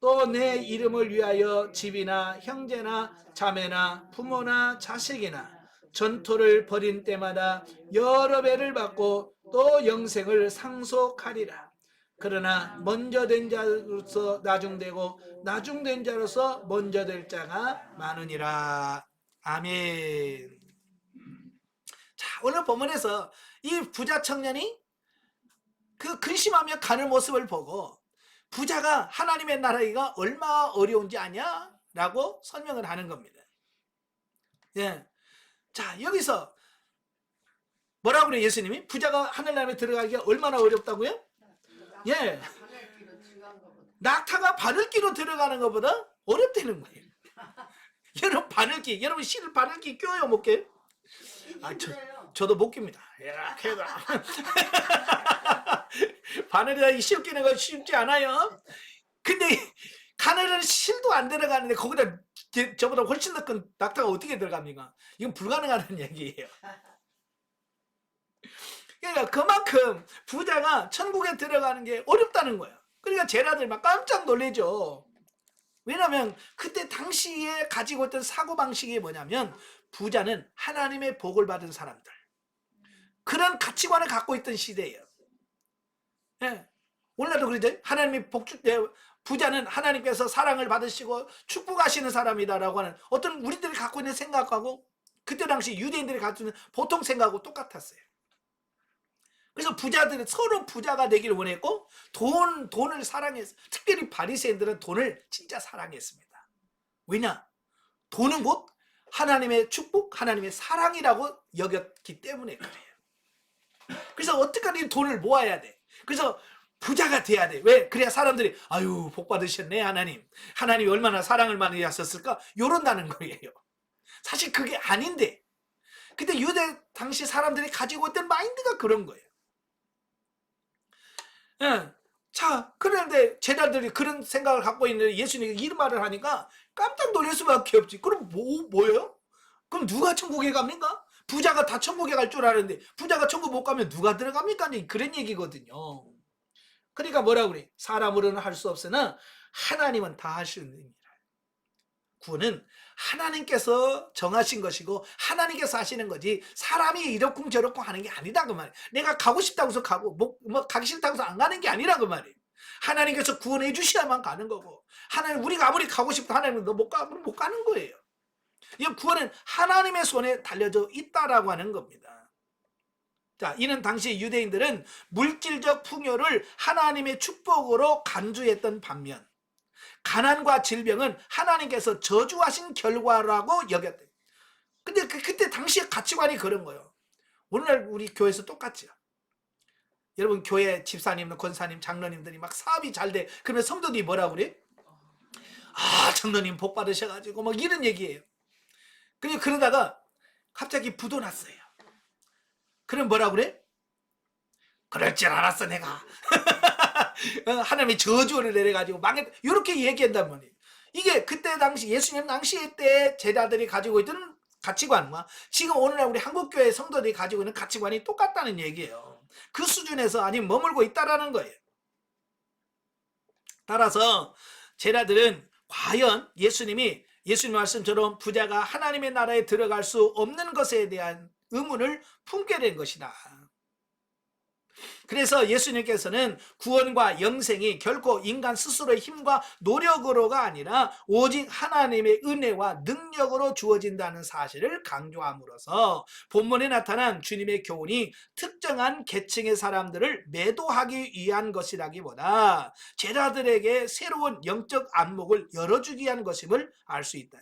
또 내 이름을 위하여 집이나 형제나 자매나 부모나 자식이나 전토를 벌인 때마다 여러 배를 받고 또 영생을 상속하리라. 그러나 먼저 된 자로서 나중되고 나중된 자로서 먼저 될 자가 많으니라. 아멘. 자, 오늘 본문에서 이 부자 청년이 그 근심하며 가는 모습을 보고 부자가 하나님의 나라가 얼마나 어려운지 아냐? 라고 설명을 하는 겁니다. 예. 자, 여기서 뭐라고 그래요, 예수님이? 부자가 하늘나라에 들어가기가 얼마나 어렵다고요? 예. 낙타가 바늘기로 들어가는 것보다 어렵다는 거예요. 여러분 바늘기, 여러분 실 바늘기 껴요, 못 껴요? 아, 저도 못 낍니다. 이렇게 해서 바늘에다 실 끼는 거 쉽지 않아요. 근데 가늘은 실도 안 들어가는데 거기다 저보다 훨씬 더 큰 낙타가 어떻게 들어갑니까? 이건 불가능하다는 얘기예요. 그러니까 그만큼 부자가 천국에 들어가는 게 어렵다는 거예요. 그러니까 제자들 막 깜짝 놀래죠. 왜냐하면 그때 당시에 가지고 있던 사고방식이 뭐냐면 부자는 하나님의 복을 받은 사람들, 그런 가치관을 갖고 있던 시대예요. 예. 오늘날도 그러죠. 하나님이 부자는 하나님께서 사랑을 받으시고 축복하시는 사람이다라고 하는 어떤 우리들이 갖고 있는 생각하고 그때 당시 유대인들이 갖고 있는 보통 생각하고 똑같았어요. 그래서 부자들은 서로 부자가 되기를 원했고 돈을 사랑했어요. 특별히 바리새인들은 돈을 진짜 사랑했습니다. 왜냐? 돈은 곧 하나님의 축복, 하나님의 사랑이라고 여겼기 때문에 그래요. 그래서 어떻게든 돈을 모아야 돼. 그래서 부자가 돼야 돼. 왜? 그래야 사람들이 아유 복 받으셨네 하나님. 하나님이 얼마나 사랑을 많이 하셨을까? 이런다는 거예요. 사실 그게 아닌데 근데 유대 당시 사람들이 가지고 있던 마인드가 그런 거예요. 예. 자, 그런데 제자들이 그런 생각을 갖고 있는데 예수님이 이 말을 하니까 깜짝 놀랄 수밖에 없지. 그럼 뭐예요? 그럼 누가 천국에 갑니까? 부자가 다 천국에 갈 줄 아는데 부자가 천국 못 가면 누가 들어갑니까? 그런 얘기거든요. 그러니까 뭐라고 그래? 사람으로는 할 수 없으나 하나님은 다 하시는 일이라. 구원은 하나님께서 정하신 것이고 하나님께서 하시는 거지 사람이 이렇쿵 저렇쿵 하는 게 아니다 그 말이에요. 내가 가고 싶다고 해서 가고 뭐 가기 싫다고 해서 안 가는 게 아니라 그 말이에요. 하나님께서 구원해 주셔야만 가는 거고 하나님 우리가 아무리 가고 싶다 하나님은 너 못 가면 못 가는 거예요. 이 구원은 하나님의 손에 달려져 있다라고 하는 겁니다. 자, 이는 당시 유대인들은 물질적 풍요를 하나님의 축복으로 간주했던 반면 가난과 질병은 하나님께서 저주하신 결과라고 여겼대. 근데 그때 당시의 가치관이 그런 거예요. 오늘날 우리 교회에서 똑같죠. 여러분 교회 집사님, 권사님, 장로님들이 막 사업이 잘 돼. 그러면 성도들이 뭐라고 그래? 아, 장로님 복 받으셔가지고 막 이런 얘기예요. 그러다가 갑자기 부도 났어요. 그럼 뭐라고 그래? 그럴 줄 알았어 내가. 하나님이 저주를 내려가지고 망했다. 이렇게 얘기한단 말이에요. 이게 그때 당시 예수님 당시 때 제자들이 가지고 있던 가치관과 지금 오늘날 우리 한국교회 성도들이 가지고 있는 가치관이 똑같다는 얘기예요. 그 수준에서 아니 머물고 있다라는 거예요. 따라서 제자들은 과연 예수님이 예수님 말씀처럼 부자가 하나님의 나라에 들어갈 수 없는 것에 대한 의문을 품게 된 것이다. 그래서 예수님께서는 구원과 영생이 결코 인간 스스로의 힘과 노력으로가 아니라 오직 하나님의 은혜와 능력으로 주어진다는 사실을 강조함으로써 본문에 나타난 주님의 교훈이 특정한 계층의 사람들을 매도하기 위한 것이라기보다 제자들에게 새로운 영적 안목을 열어주기 위한 것임을 알 수 있다.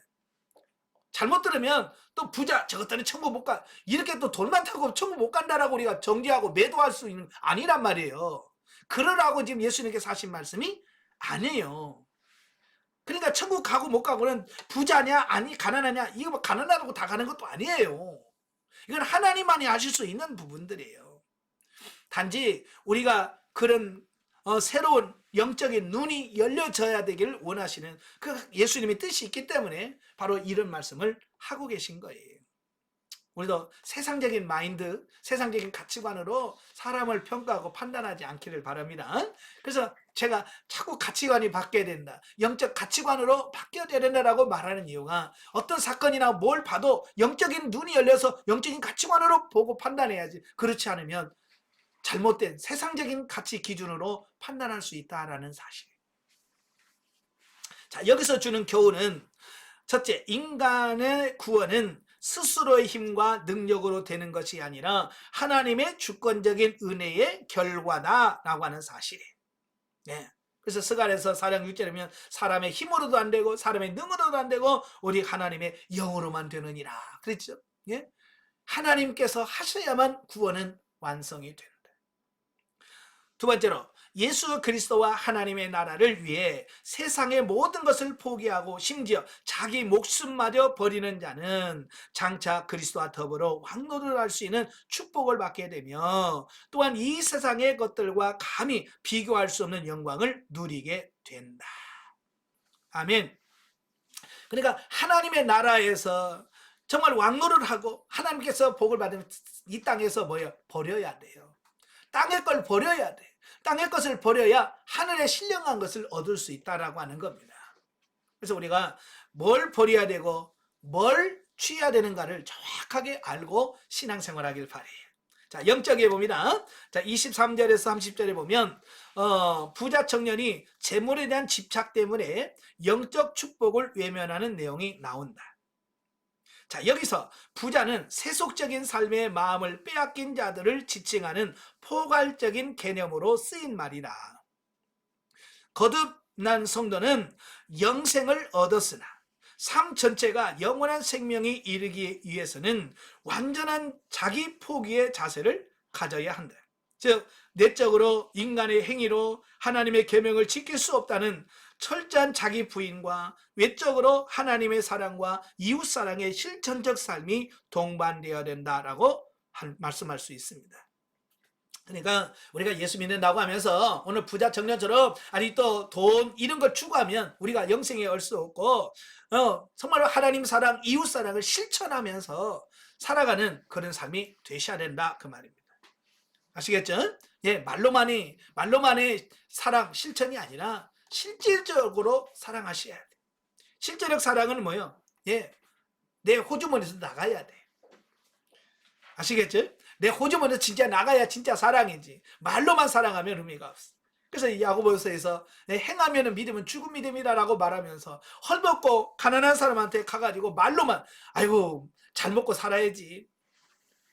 잘못 들으면 또 부자 저것들은 천국 못 가, 이렇게 또 돈 많다고 천국 못 간다라고 우리가 정죄하고 매도할 수 있는 아니란 말이에요. 그러라고 지금 예수님께서 하신 말씀이 아니에요. 그러니까 천국 가고 못 가고는 부자냐 아니 가난하냐, 이거 뭐 가난하다고 다 가는 것도 아니에요. 이건 하나님만이 아실 수 있는 부분들이에요. 단지 우리가 그런 새로운 영적인 눈이 열려져야 되기를 원하시는 그 예수님의 뜻이 있기 때문에 바로 이런 말씀을 하고 계신 거예요. 우리도 세상적인 마인드, 세상적인 가치관으로 사람을 평가하고 판단하지 않기를 바랍니다. 그래서 제가 자꾸 가치관이 바뀌어야 된다, 영적 가치관으로 바뀌어야 된다라고 말하는 이유가 어떤 사건이나 뭘 봐도 영적인 눈이 열려서 영적인 가치관으로 보고 판단해야지, 그렇지 않으면 잘못된 세상적인 가치 기준으로 판단할 수 있다라는 사실. 자, 여기서 주는 교훈은 첫째, 인간의 구원은 스스로의 힘과 능력으로 되는 것이 아니라 하나님의 주권적인 은혜의 결과다라고 하는 사실이에요. 네. 그래서 스가랴서 4장 6절에 보면 사람의 힘으로도 안 되고 사람의 능으로도 안 되고 오직 하나님의 영으로만 되느니라 그랬죠. 예? 하나님께서 하셔야만 구원은 완성이 된다. 두 번째로, 예수 그리스도와 하나님의 나라를 위해 세상의 모든 것을 포기하고 심지어 자기 목숨마저 버리는 자는 장차 그리스도와 더불어 왕노를 할 수 있는 축복을 받게 되며 또한 이 세상의 것들과 감히 비교할 수 없는 영광을 누리게 된다. 아멘. 그러니까 하나님의 나라에서 정말 왕노를 하고 하나님께서 복을 받으면 이 땅에서 뭐예요? 버려야 돼요. 땅의 걸 버려야 돼. 땅의 것을 버려야 하늘의 신령한 것을 얻을 수 있다라고 하는 겁니다. 그래서 우리가 뭘 버려야 되고 뭘 취해야 되는가를 정확하게 알고 신앙생활하길 바래요. 자, 영적에 봅니다. 자, 23절에서 30절에 보면 부자 청년이 재물에 대한 집착 때문에 영적 축복을 외면하는 내용이 나온다. 자, 여기서 부자는 세속적인 삶의 마음을 빼앗긴 자들을 지칭하는 포괄적인 개념으로 쓰인 말이다. 거듭난 성도는 영생을 얻었으나 삶 전체가 영원한 생명이 이르기 위해서는 완전한 자기 포기의 자세를 가져야 한다. 즉, 내적으로 인간의 행위로 하나님의 계명을 지킬 수 없다는 철저한 자기 부인과 외적으로 하나님의 사랑과 이웃 사랑의 실천적 삶이 동반되어야 된다라고 말씀할 수 있습니다. 그러니까 우리가 예수 믿는다고 하면서 오늘 부자 청년처럼 아니 또 돈 이런 걸 추구하면 우리가 영생에 올 수 없고 정말로 하나님 사랑, 이웃 사랑을 실천하면서 살아가는 그런 삶이 되셔야 된다 그 말입니다. 아시겠죠? 예, 말로만의 사랑 실천이 아니라 실질적으로 사랑하셔야 돼. 실제적 사랑은 뭐예요? 예, 내 호주머니에서 나가야 돼. 아시겠죠? 내 호주머니에서 진짜 나가야 진짜 사랑이지. 말로만 사랑하면 의미가 없어. 그래서 야고보서에서 행하면 믿음은 죽은 믿음이라고 말하면서 헐벗고 가난한 사람한테 가가지고 말로만 아이고 잘 먹고 살아야지,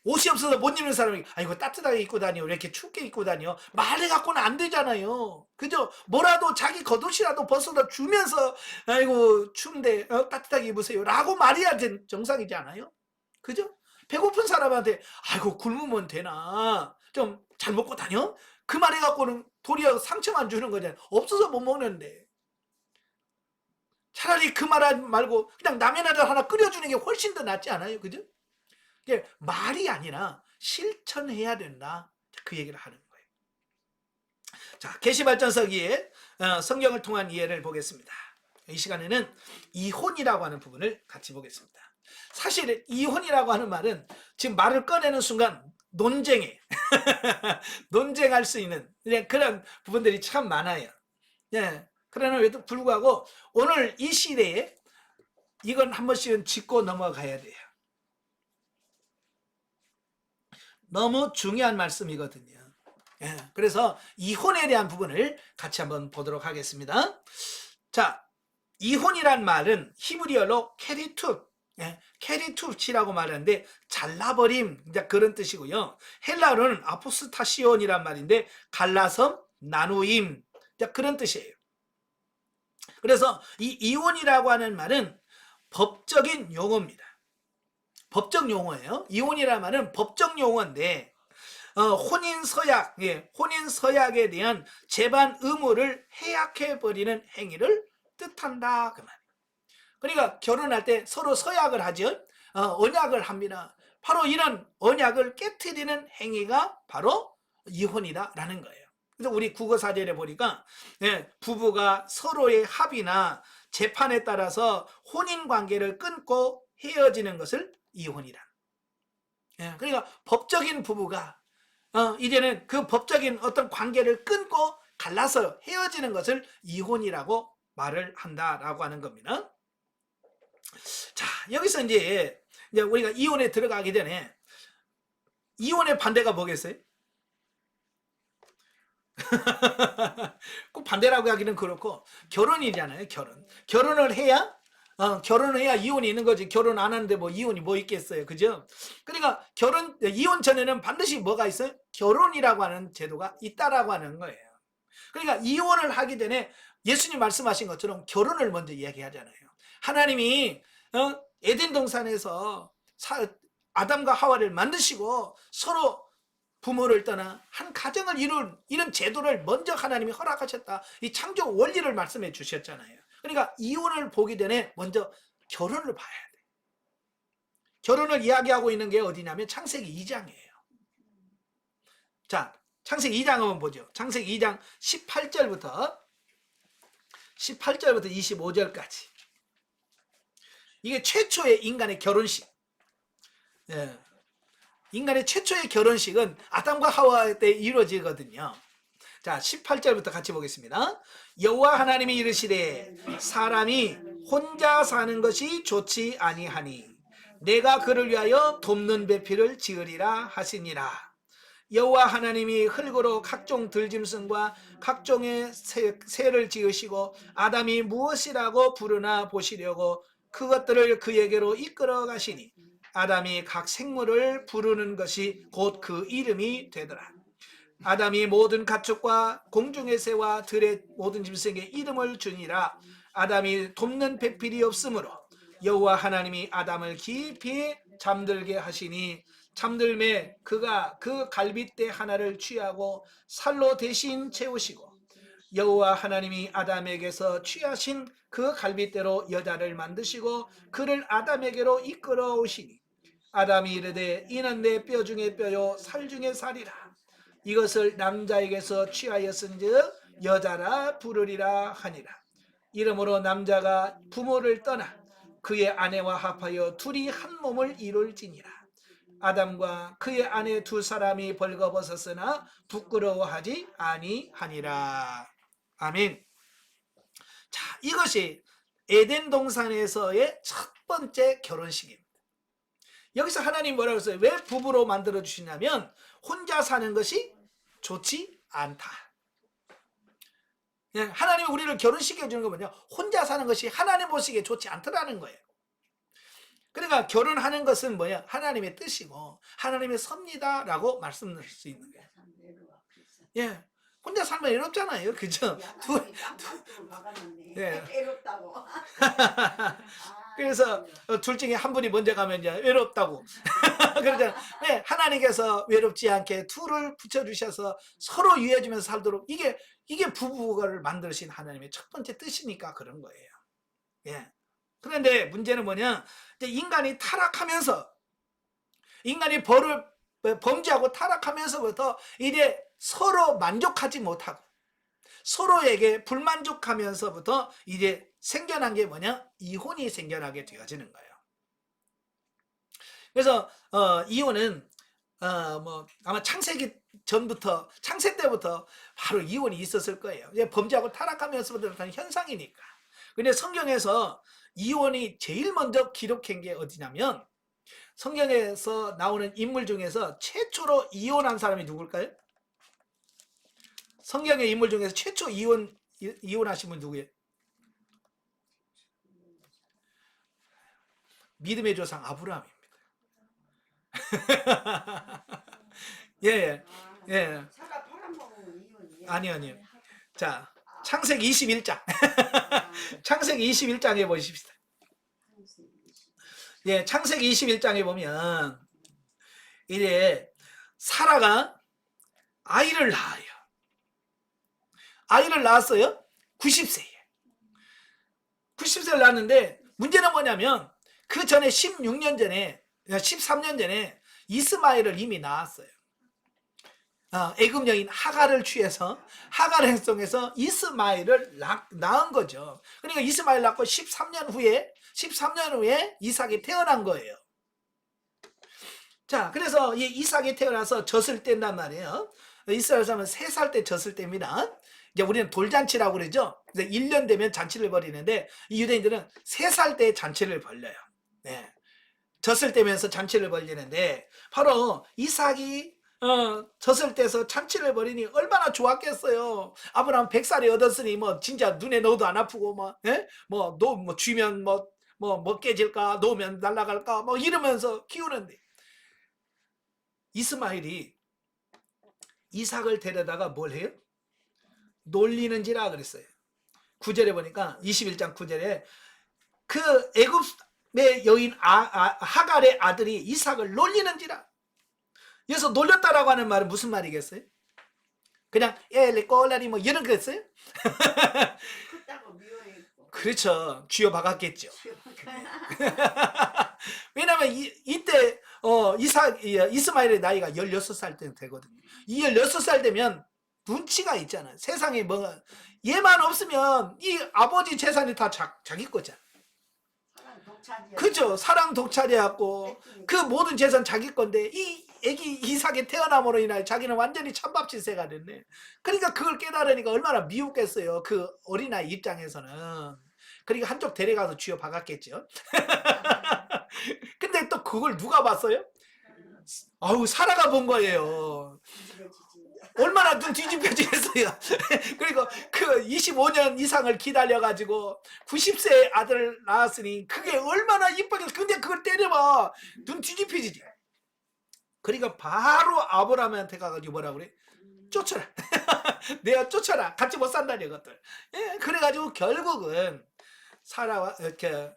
옷이 없어서 못 입는 사람이 아이고 따뜻하게 입고 다녀, 왜 이렇게 춥게 입고 다녀, 말해갖고는 안 되잖아요. 그죠? 뭐라도 자기 겉옷이라도 벗어다 주면서 아이고 추운데 따뜻하게 입으세요 라고 말해야 정상이지 않아요? 그죠? 배고픈 사람한테 아이고 굶으면 되나, 좀 잘 먹고 다녀? 그 말해갖고는 도리어 상처만 주는 거잖아요. 없어서 못 먹는데. 차라리 그 말 말고 그냥 라면 하나 끓여주는 게 훨씬 더 낫지 않아요? 그죠? 이게 말이 아니라 실천해야 된다, 그 얘기를 하는 거예요. 자, 계시발전서 2에 성경을 통한 이해를 보겠습니다. 이 시간에는 이혼이라고 하는 부분을 같이 보겠습니다. 사실 이혼이라고 하는 말은 지금 말을 꺼내는 순간 논쟁에 논쟁할 수 있는 그런 부분들이 참 많아요. 예, 그러나 불구하고 오늘 이 시대에 이건 한 번씩은 짚고 넘어가야 돼요. 너무 중요한 말씀이거든요. 예, 그래서 이혼에 대한 부분을 같이 한번 보도록 하겠습니다. 자, 이혼이란 말은 히브리어로 캐리투, 캐리투치라고 말하는데 잘라버림, 이제 그런 뜻이고요. 헬라어로는 아포스타시온이란 말인데 갈라섬, 나누임, 이제 그런 뜻이에요. 그래서 이 이혼이라고 하는 말은 법적인 용어입니다. 법적 용어예요. 이혼이라는 말은 법적 용어인데 혼인 서약에 대한 재반 의무를 해약해버리는 행위를 뜻한다 그 말이에요. 그러니까 결혼할 때 서로 서약을 하죠. 언약을 합니다. 바로 이런 언약을 깨트리는 행위가 바로 이혼이다라는 거예요. 그래서 우리 국어사전에 보니까 부부가 서로의 합의나 재판에 따라서 혼인 관계를 끊고 헤어지는 것을 이혼이라. 그러니까 법적인 부부가 이제는 그 법적인 어떤 관계를 끊고 갈라서 헤어지는 것을 이혼이라고 말을 한다라고 하는 겁니다. 자, 여기서 이제 우리가 이혼에 들어가기 전에 이혼의 반대가 뭐겠어요? 꼭 반대라고 하기는 그렇고 결혼이잖아요. 결혼을 해야 이혼이 있는 거지. 결혼 안 하는데 뭐 이혼이 뭐 있겠어요. 그죠? 그러니까 이혼 전에는 반드시 뭐가 있어요? 결혼이라고 하는 제도가 있다라고 하는 거예요. 그러니까 이혼을 하기 전에 예수님 말씀하신 것처럼 결혼을 먼저 이야기하잖아요. 하나님이 에덴 동산에서 아담과 하와를 만드시고 서로 부모를 떠나 한 가정을 이룬 이런 제도를 먼저 하나님이 허락하셨다. 이 창조 원리를 말씀해 주셨잖아요. 그러니까 이혼을 보기 전에 먼저 결혼을 봐야 돼. 결혼을 이야기하고 있는 게 어디냐면 창세기 2장이에요. 자, 창세기 2장 한번 보죠. 창세기 2장 18절부터 25절까지. 이게 최초의 인간의 결혼식. 인간의 최초의 결혼식은 아담과 하와 때 이루어지거든요. 자, 18절부터 같이 보겠습니다. 여호와 하나님이 이르시되 사람이 혼자 사는 것이 좋지 아니하니 내가 그를 위하여 돕는 배필을 지으리라 하시니라. 여호와 하나님이 흙으로 각종 들짐승과 각종의 새를 지으시고 아담이 무엇이라고 부르나 보시려고 그것들을 그에게로 이끌어 가시니 아담이 각 생물을 부르는 것이 곧 그 이름이 되더라. 아담이 모든 가축과 공중의 새와 들의 모든 짐승에 이름을 주니라. 아담이 돕는 배필이 없으므로 여호와 하나님이 아담을 깊이 잠들게 하시니 잠들매 그가 그 갈빗대 하나를 취하고 살로 대신 채우시고 여호와 하나님이 아담에게서 취하신 그 갈빗대로 여자를 만드시고 그를 아담에게로 이끌어 오시니 아담이 이르되 이는 내 뼈 중에 뼈요 살 중에 살이라. 이것을 남자에게서 취하였은즉 여자라 부르리라 하니라. 이러므로 남자가 부모를 떠나 그의 아내와 합하여 둘이 한 몸을 이룰지니라. 아담과 그의 아내 두 사람이 벌거벗었으나 부끄러워하지 아니하니라. 아멘. 자, 이것이 에덴 동산에서의 첫 번째 결혼식입니다. 여기서 하나님 뭐라고 했어요? 왜 부부로 만들어 주시냐면 혼자 사는 것이 좋지 않다. 하나님이 우리를 결혼시켜 주는 거 뭐냐? 혼자 사는 것이 하나님 보시기에 좋지 않더라는 거예요. 그러니까 결혼하는 것은 뭐야? 하나님의 뜻이고 하나님의 섭니다라고 말씀드릴 수 있는 거예요. 예, 혼자 살면 외롭잖아요, 그죠? 외롭다고. 그래서 둘 중에 한 분이 먼저 가면 이제 외롭다고. 그러잖아요. 네, 하나님께서 외롭지 않게 둘을 붙여주셔서 서로 유해지면서 살도록 이게 부부를 만드신 하나님의 첫 번째 뜻이니까 그런 거예요. 예. 그런데 문제는 뭐냐? 이제 인간이 타락하면서 인간이 범죄하고 타락하면서부터 이제 서로 만족하지 못하고 서로에게 불만족하면서부터 이제 생겨난 게 뭐냐? 이혼이 생겨나게 되어지는 거예요. 그래서 이혼은 아마 창세기 전부터 창세 때부터 바로 이혼이 있었을 거예요. 이제 범죄하고 타락하면서부터 나타난 현상이니까. 근데 성경에서 이혼이 제일 먼저 기록한 게 어디냐면 성경에서 나오는 인물 중에서 최초로 이혼한 사람이 누굴까요? 성경의 인물 중에서 최초 이혼하신 분 누구예요? 믿음의 조상 아브라함입니다. 예, 예. 사과 팔아먹으면 이혼이에요? 아니요. 자, 창세기 21장. 아, 창세기 21장에 보십시다. 예, 창세기 21장에 보면 이제 사라가 아이를 낳아요. 아이를 낳았어요. 90세에. 90세를 낳았는데 문제는 뭐냐면 그 전에 16년 전에 13년 전에 이스마엘을 이미 낳았어요. 애굽 여인 하갈을 취해서 하갈을 행성해서 이스마엘을 낳은 거죠. 그러니까 이스마엘 낳고 13년 후에 이삭이 태어난 거예요. 자, 그래서 이 이삭이 태어나서 젖을 뗀단 말이에요. 이스라엘 사람은 3살 때 젖을 뗍니다. 이제 우리는 돌잔치라고 그러죠. 1년 되면 잔치를 벌이는데 이 유대인들은 3살 때 잔치를 벌려요. 네. 젖을 떼면서 잔치를 벌리는데 바로 이삭이 젖을 떼서 잔치를 벌이니 얼마나 좋았겠어요. 아브라함 100살이 얻었으니 뭐 진짜 눈에 넣어도 안 아프고 뭐 쥐면 뭐 깨질까, 놓으면 날아갈까 뭐 이러면서 키우는데 이스마엘이 이삭을 데려다가 뭘 해요? 놀리는지라 그랬어요. 9절에 보니까 21장 9절에 그 애굽의 여인 하갈의 아들이 이삭을 놀리는지라. 여기서 놀렸다라고 하는 말은 무슨 말이겠어요? 그냥 꼴라리 뭐 이런 거겠어요? 크다고 미워했고. 그렇죠. 쥐어 박았겠죠. 왜냐하면 이때 이스마엘의 나이가 16살 때 되거든요. 이 16살 되면 눈치가 있잖아요. 세상에 뭐가 얘만 없으면 이 아버지 재산이 다 자기 거잖아. 그죠? 사랑 독차지하고 그 모든 재산 자기 건데 이 애기 이삭이 태어남으로 인하여 자기는 완전히 찬밥지세가 됐네. 그러니까 그걸 깨달으니까 얼마나 미웠겠어요. 그 어린아이 입장에서는. 그러니까 한쪽 데려가서 쥐어 박았겠죠. 근데 또 그걸 누가 봤어요? 아우, 사라가 본 거예요. 얼마나 눈 뒤집혀지겠어요. 그리고 그 25년 이상을 기다려가지고 90세 아들을 낳았으니 그게 얼마나 이쁘게. 근데 그걸 때려봐 눈 뒤집혀지지. 그러니까 바로 아브라함한테 가가지고 뭐라 그래? 쫓아라. 내가 쫓아라. 같이 못 산다니 이것들. 예, 그래가지고 결국은 사라와 이렇게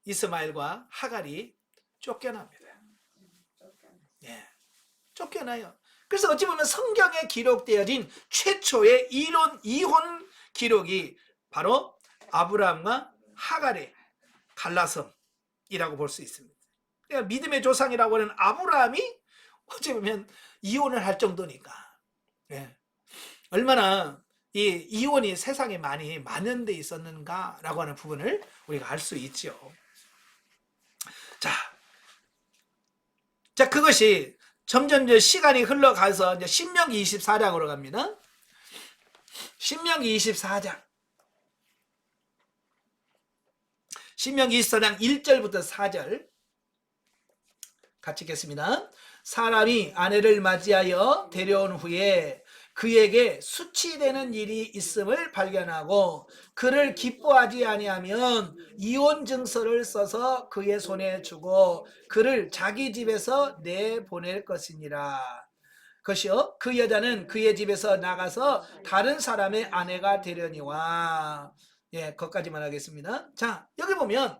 이스마엘과 하갈이 쫓겨납니다. 예, 쫓겨나요. 그래서 어찌 보면 성경에 기록되어진 최초의 이혼 기록이 바로 아브라함과 하갈의 갈라섬이라고 볼 수 있습니다. 그러니까 믿음의 조상이라고 하는 아브라함이 어찌 보면 이혼을 할 정도니까. 예. 얼마나 이 이혼이 세상에 많이 만연돼 있었는가라고 하는 부분을 우리가 알 수 있죠. 자, 그것이 점점 시간이 흘러가서 이제 신명기 24장으로 갑니다. 신명기 24장. 신명기 24장 1절부터 4절 같이 읽겠습니다. 사람이 아내를 맞이하여 데려온 후에 그에게 수치되는 일이 있음을 발견하고 그를 기뻐하지 아니하면 이혼 증서를 써서 그의 손에 주고 그를 자기 집에서 내보낼 것이니라. 그것이요, 그 여자는 그의 집에서 나가서 다른 사람의 아내가 되려니와. 예, 거기까지만 하겠습니다. 자, 여기 보면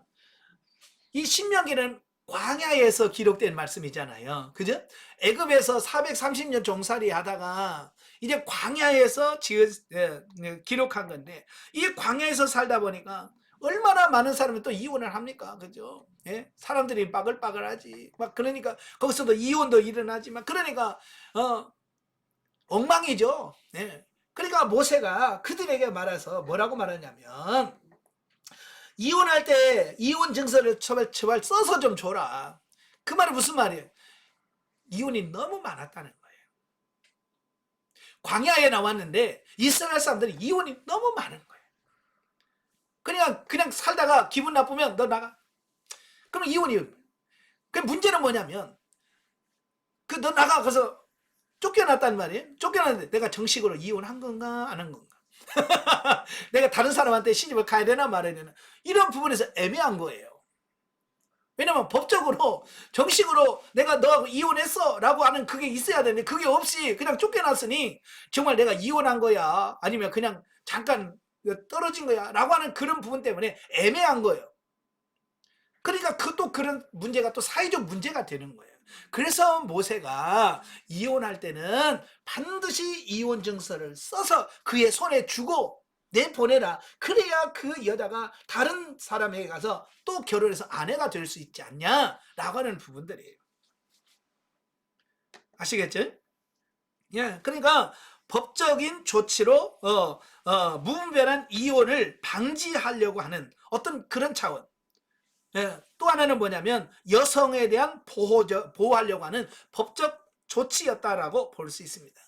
이 신명기는 광야에서 기록된 말씀이잖아요. 그죠? 애굽에서 430년 종살이 하다가 이제 광야에서 기록한 건데 이 광야에서 살다 보니까 얼마나 많은 사람이 또 이혼을 합니까? 그죠? 예? 사람들이 빠글빠글하지. 막 그러니까 거기서도 이혼도 일어나지만 그러니까 엉망이죠. 예. 그러니까 모세가 그들에게 말해서 뭐라고 말하냐면 이혼할 때 이혼 증서를 제발 써서 좀 줘라. 그 말은 무슨 말이에요? 이혼이 너무 많았다는 거예요. 광야에 나왔는데 이스라엘 사람들이 이혼이 너무 많은 거예요. 그냥 살다가 기분 나쁘면 너 나가. 그럼 이혼이에요. 그 문제는 뭐냐면 너 나가 그래서 쫓겨났단 말이에요. 쫓겨났는데 내가 정식으로 이혼한 건가 안 한 건가? 내가 다른 사람한테 시집을 가야 되나 말아야 되나? 이런 부분에서 애매한 거예요. 왜냐면 법적으로 정식으로 내가 너하고 이혼했어 라고 하는 그게 있어야 되는데 그게 없이 그냥 쫓겨났으니 정말 내가 이혼한 거야 아니면 그냥 잠깐 떨어진 거야 라고 하는 그런 부분 때문에 애매한 거예요. 그러니까 또 그런 문제가 또 사회적 문제가 되는 거예요. 그래서 모세가 이혼할 때는 반드시 이혼 증서를 써서 그의 손에 주고 내보내라. 그래야 그 여자가 다른 사람에게 가서 또 결혼해서 아내가 될 수 있지 않냐라고 하는 부분들이에요. 아시겠죠? 예, 그러니까 법적인 조치로 무분별한 이혼을 방지하려고 하는 어떤 그런 차원. 예, 또 하나는 뭐냐면 여성에 대한 보호하려고 하는 법적 조치였다라고 볼 수 있습니다.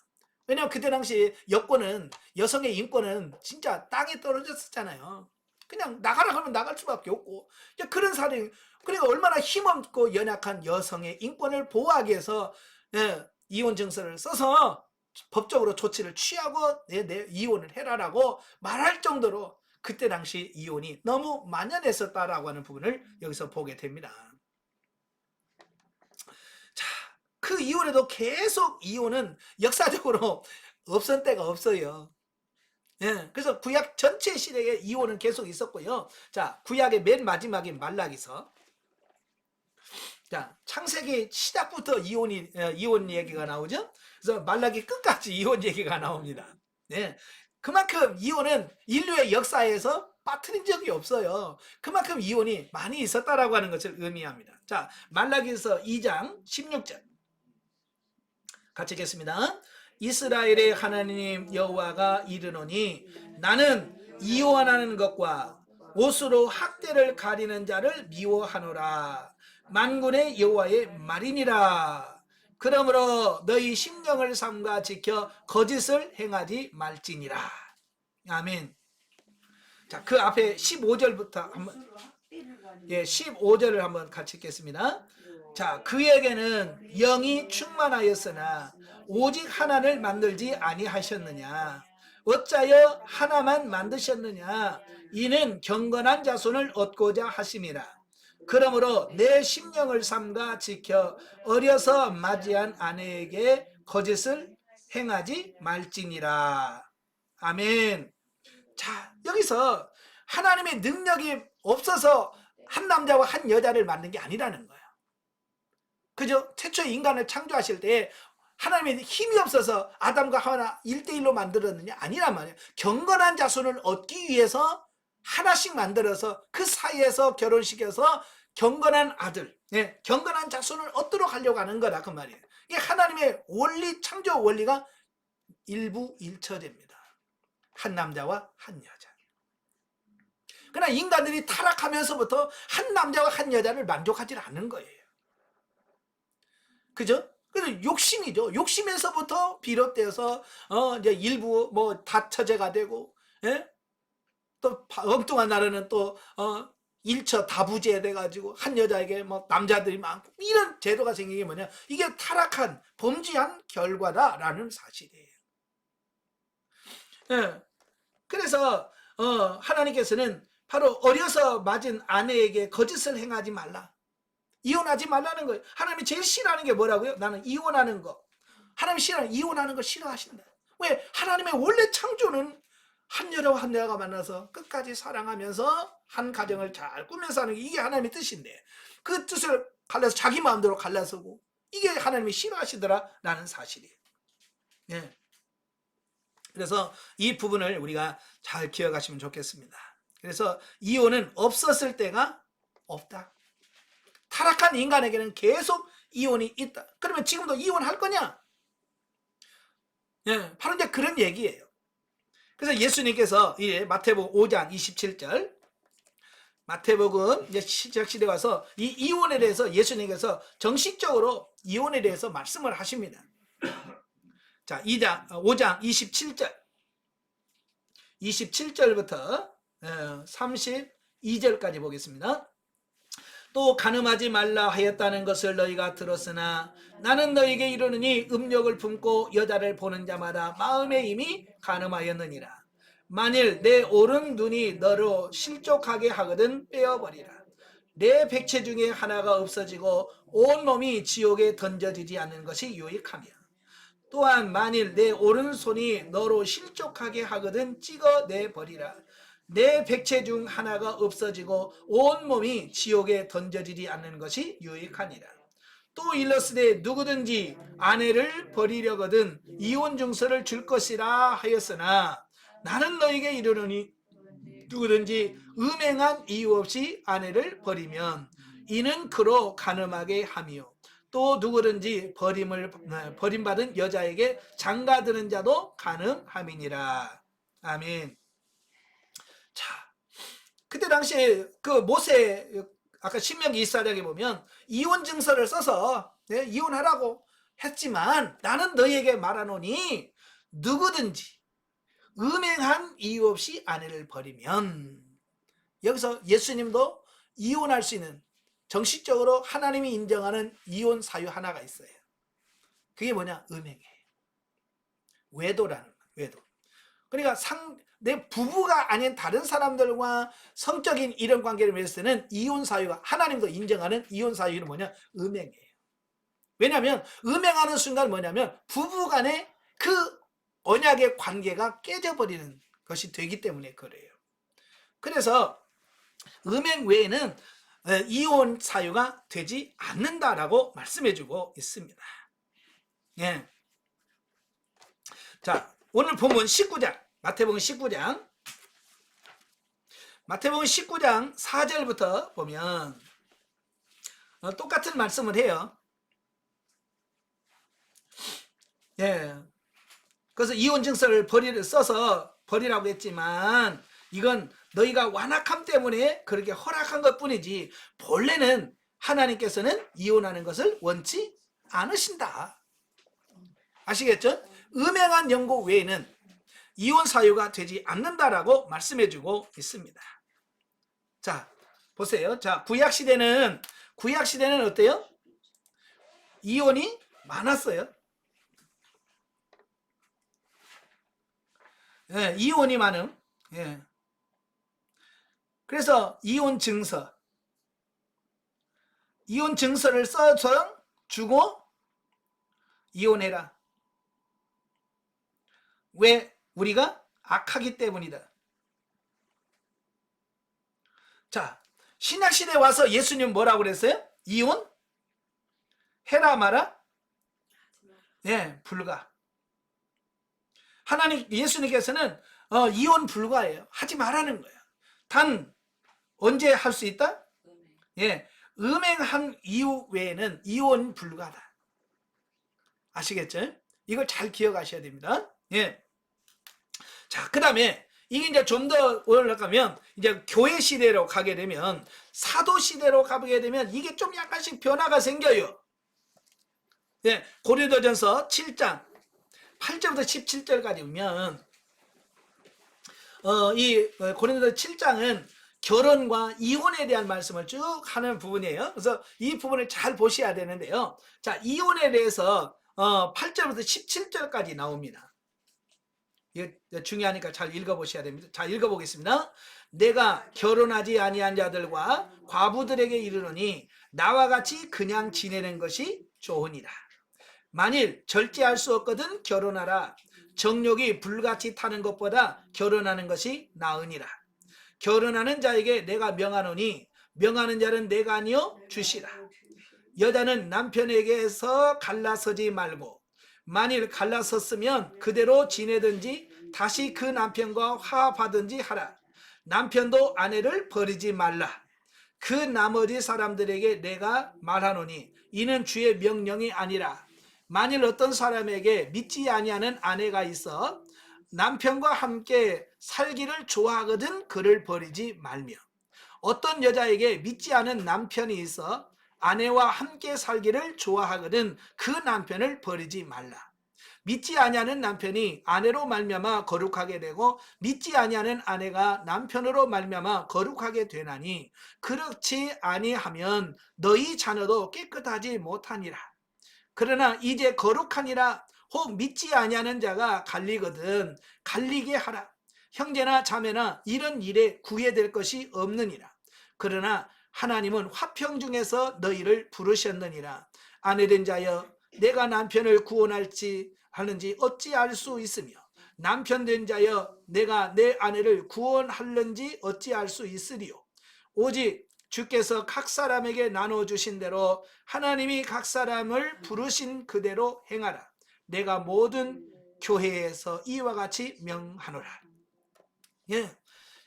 왜냐하면 그때 당시 여권은 여성의 인권은 진짜 땅에 떨어졌었잖아요. 그냥 나가라 하면 나갈 수밖에 없고 그런 사례. 그러니까 얼마나 힘없고 연약한 여성의 인권을 보호하기 위해서 이혼 증서를 써서 법적으로 조치를 취하고 이혼을 해라라고 말할 정도로 그때 당시 이혼이 너무 만연했었다라고 하는 부분을 여기서 보게 됩니다. 자, 그 이후에도 계속 이혼은 역사적으로 없은 때가 없어요. 예, 그래서 구약 전체 시대에 이혼은 계속 있었고요. 자, 구약의 맨 마지막인 말라기서. 자, 창세기 시작부터 이혼 얘기가 나오죠. 그래서 말라기 끝까지 이혼 얘기가 나옵니다. 네, 그만큼 이혼은 인류의 역사에서 빠뜨린 적이 없어요. 그만큼 이혼이 많이 있었다라고 하는 것을 의미합니다. 자, 말라기서 2장 16절 같이 읽겠습니다. 이스라엘의 하나님 여호와가 이르노니 나는 이혼하는 것과 옷으로 학대를 가리는 자를 미워하노라. 만군의 여호와의 말이니라. 그러므로 너희 심령을 삼가 지켜 거짓을 행하지 말지니라. 아멘. 자, 그 앞에 15절부터 한번 15절을 한번 같이 읽겠습니다. 자, 그에게는 영이 충만하였으나 오직 하나를 만들지 아니하셨느냐? 어찌하여 하나만 만드셨느냐? 이는 경건한 자손을 얻고자 하심이라. 그러므로 내 심령을 삼가 지켜 어려서 맞이한 아내에게 거짓을 행하지 말지니라. 아멘. 자, 여기서 하나님의 능력이 없어서 한 남자와 한 여자를 만든 게 아니라는 거예요. 그죠? 최초 인간을 창조하실 때 하나님의 힘이 없어서 아담과 하나 1대1로 만들었느냐? 아니란 말이에요. 경건한 자손을 얻기 위해서 하나씩 만들어서 그 사이에서 결혼시켜서 경건한 아들, 경건한 자손을 얻도록 하려고 하는 거다 그 말이에요. 이게 하나님의 원리, 창조 원리가 일부일처제입니다. 한 남자와 한 여자. 그러나 인간들이 타락하면서부터 한 남자와 한 여자를 만족하지 않는 거예요. 그죠? 그래서 욕심이죠. 욕심에서부터 비롯돼서 이제 일부 뭐 다처제가 되고, 또 엉뚱한 나라는 또 일처 다부제 돼가지고 한 여자에게 뭐 남자들이 많고 이런 제도가 생긴 게 뭐냐? 이게 타락한 범죄한 결과다라는 사실이에요. 그래서 하나님께서는 바로 어려서 맞은 아내에게 거짓을 행하지 말라. 이혼하지 말라는 거예요. 하나님이 제일 싫어하는 게 뭐라고요? 나는 이혼하는 거. 하나님이 이혼하는 거 싫어하신다. 왜? 하나님의 원래 창조는 한 여자와 한 여자가 만나서 끝까지 사랑하면서 한 가정을 잘 꾸면서 하는 게 이게 하나님의 뜻인데 그 뜻을 갈라서 자기 마음대로 갈라서고 이게 하나님이 싫어하시더라라는 사실이에요. 그래서 이 부분을 우리가 잘 기억하시면 좋겠습니다. 그래서 이혼은 없었을 때가 없다. 타락한 인간에게는 계속 이혼이 있다. 그러면 지금도 이혼할 거냐? 바로 이제 그런 얘기예요. 그래서 예수님께서 마태복음 5장 27절 마태복음 이제 시작시대 와서 이 이혼에 대해서 예수님께서 정식적으로 이혼에 대해서 말씀을 하십니다. 자, 5장 27절 27절부터 32절까지 보겠습니다. 또 간음하지 말라 하였다는 것을 너희가 들었으나 나는 너희에게 이르노니 음욕을 품고 여자를 보는 자마다 마음에 이미 간음하였느니라. 만일 내 오른 눈이 너로 실족하게 하거든 빼어버리라. 내 백체 중에 하나가 없어지고 온 몸이 지옥에 던져지지 않는 것이 유익하며, 또한 만일 내 오른손이 너로 실족하게 하거든 찍어내 버리라. 내 백체 중 하나가 없어지고 온 몸이 지옥에 던져지지 않는 것이 유익하니라. 또 일러스되 누구든지 아내를 버리려거든 이혼 증서를 줄 것이라 하였으나 나는 너에게 이르노니 누구든지 음행한 이유 없이 아내를 버리면 이는 그로 간음하게 하며, 또 누구든지 버림받은 여자에게 장가드는 자도 간음함이니라. 아멘. 자, 그때 당시에 그 모세, 아까 신명기 24장에 보면 이혼 증서를 써서 이혼하라고 했지만 나는 너희에게 말하노니 누구든지 음행한 이유 없이 아내를 버리면, 여기서 예수님도 이혼할 수 있는 정식적으로 하나님이 인정하는 이혼 사유 하나가 있어요. 그게 뭐냐? 음행이에요. 외도라는 거예요. 외도. 그러니까 내 부부가 아닌 다른 사람들과 성적인 이런 관계를 맺을 때는 이혼 사유가, 하나님도 인정하는 이혼 사유는 뭐냐? 음행이에요. 왜냐하면 음행하는 순간 뭐냐면 부부 간의 그 언약의 관계가 깨져버리는 것이 되기 때문에 그래요. 그래서 음행 외에는 이혼 사유가 되지 않는다라고 말씀해주고 있습니다. 예. 자, 오늘 본문 19장, 마태복음 19장 4절부터 보면 똑같은 말씀을 해요. 예. 그래서 이혼 증서를 써서 버리라고 했지만 이건 너희가 완악함 때문에 그렇게 허락한 것 뿐이지 본래는 하나님께서는 이혼하는 것을 원치 않으신다. 아시겠죠? 음행한 연고 외에는 이혼 사유가 되지 않는다라고 말씀해주고 있습니다. 자, 보세요. 자, 구약 시대는 어때요? 이혼이 많았어요. 예, 이혼이 많음. 예. 그래서 이혼 증서를 써서 주고 이혼해라. 왜? 우리가 악하기 때문이다. 자, 신약시대에 와서 예수님 뭐라고 그랬어요? 이혼? 해라 마라? 예, 불가. 예수님께서는 이혼 불가예요. 하지 말라는 거예요. 단 언제 할 수 있다? 예, 음행한 이유 외에는 이혼 불가다. 아시겠죠? 이걸 잘 기억하셔야 됩니다. 예. 자, 그 다음에 이게 이제 좀 더 올라가면 이제 교회 시대로 가게 되면, 사도 시대로 가게 되면 이게 좀 약간씩 변화가 생겨요. 예, 고린도전서 7장 8절부터 17절까지 보면 이 고린도서 7장은 결혼과 이혼에 대한 말씀을 쭉 하는 부분이에요. 그래서 이 부분을 잘 보셔야 되는데요. 자, 이혼에 대해서 8절부터 17절까지 나옵니다. 이거 중요하니까 잘 읽어보셔야 됩니다. 자, 읽어보겠습니다. 내가 결혼하지 아니한 자들과 과부들에게 이르노니 나와 같이 그냥 지내는 것이 좋으니라. 만일 절제할 수 없거든 결혼하라. 정욕이 불같이 타는 것보다 결혼하는 것이 나으니라. 결혼하는 자에게 내가 명하노니 명하는 자는 내가 아니요 주시라. 여자는 남편에게서 갈라서지 말고 만일 갈라섰으면 그대로 지내든지 다시 그 남편과 화합하든지 하라. 남편도 아내를 버리지 말라. 그 나머지 사람들에게 내가 말하노니 이는 주의 명령이 아니라 만일 어떤 사람에게 믿지 아니하는 아내가 있어 남편과 함께 살기를 좋아하거든 그를 버리지 말며, 어떤 여자에게 믿지 않은 남편이 있어 아내와 함께 살기를 좋아하거든 그 남편을 버리지 말라. 믿지 아니하는 남편이 아내로 말미암아 거룩하게 되고 믿지 아니하는 아내가 남편으로 말미암아 거룩하게 되나니 그렇지 아니하면 너희 자녀도 깨끗하지 못하니라. 그러나 이제 거룩하니라 혹 믿지 아니하는 자가 갈리거든 갈리게 하라. 형제나 자매나 이런 일에 구애될 것이 없느니라. 그러나 하나님은 화평 중에서 너희를 부르셨느니라. 아내된 자여 내가 남편을 구원할지 하는지 어찌 알 수 있으며 남편 된 자여 내가 내 아내를 구원할는지 어찌 알 수 있으리요. 오직 주께서 각 사람에게 나눠주신 대로 하나님이 각 사람을 부르신 그대로 행하라. 내가 모든 교회에서 이와 같이 명하노라. 예.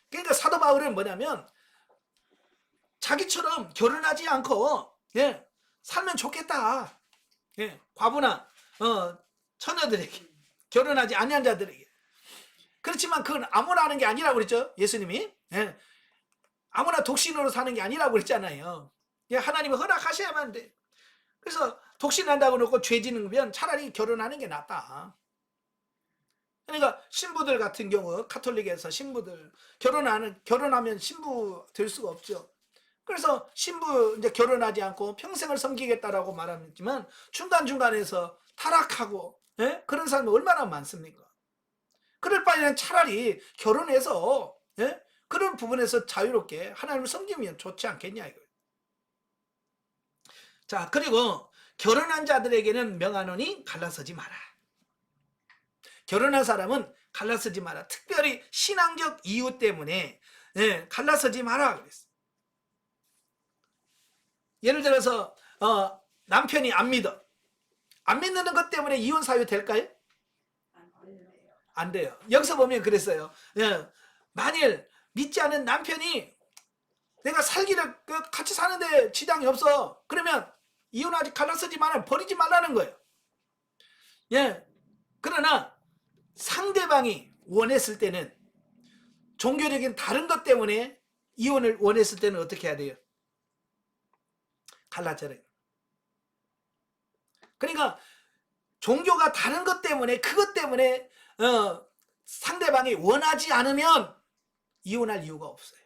그러니까 사도 바울은 뭐냐면 자기처럼 결혼하지 않고 예, 살면 좋겠다. 예, 과부나 처녀들에게 결혼하지 않은 자들에게. 그렇지만 그건 아무나 하는 게 아니라고 그랬죠. 예수님이. 예. 아무나 독신으로 사는 게 아니라고 그랬잖아요. 예, 하나님이 허락하셔야만 돼. 그래서 독신한다고 놓고 죄 지는 거면 차라리 결혼하는 게 낫다. 그러니까 신부들 같은 경우 카톨릭에서 신부들 결혼하면 신부 될 수가 없죠. 그래서 신부 이제 결혼하지 않고 평생을 섬기겠다라고 말하지만 중간중간에서 타락하고 예? 그런 사람이 얼마나 많습니까? 그럴 바에는 차라리 결혼해서 예? 그런 부분에서 자유롭게 하나님을 섬기면 좋지 않겠냐 이거예요. 자, 그리고 결혼한 자들에게는 명하노니 갈라서지 마라. 결혼한 사람은 갈라서지 마라. 특별히 신앙적 이유 때문에 예, 갈라서지 마라 그랬어. 예를 들어서 남편이 안 믿어. 안 믿는 것 때문에 이혼 사유 될까요? 안 돼요. 여기서 보면 그랬어요. 예, 만일 믿지 않은 남편이 내가 살기를 같이 사는데 지장이 없어. 그러면 이혼하지 갈라서지 마라. 버리지 말라는 거예요. 예. 그러나 상대방이 원했을 때는 종교적인 다른 것 때문에 이혼을 원했을 때는 어떻게 해야 돼요? 갈라져요. 그러니까 종교가 다른 것 때문에 그것 때문에 상대방이 원하지 않으면 이혼할 이유가 없어요.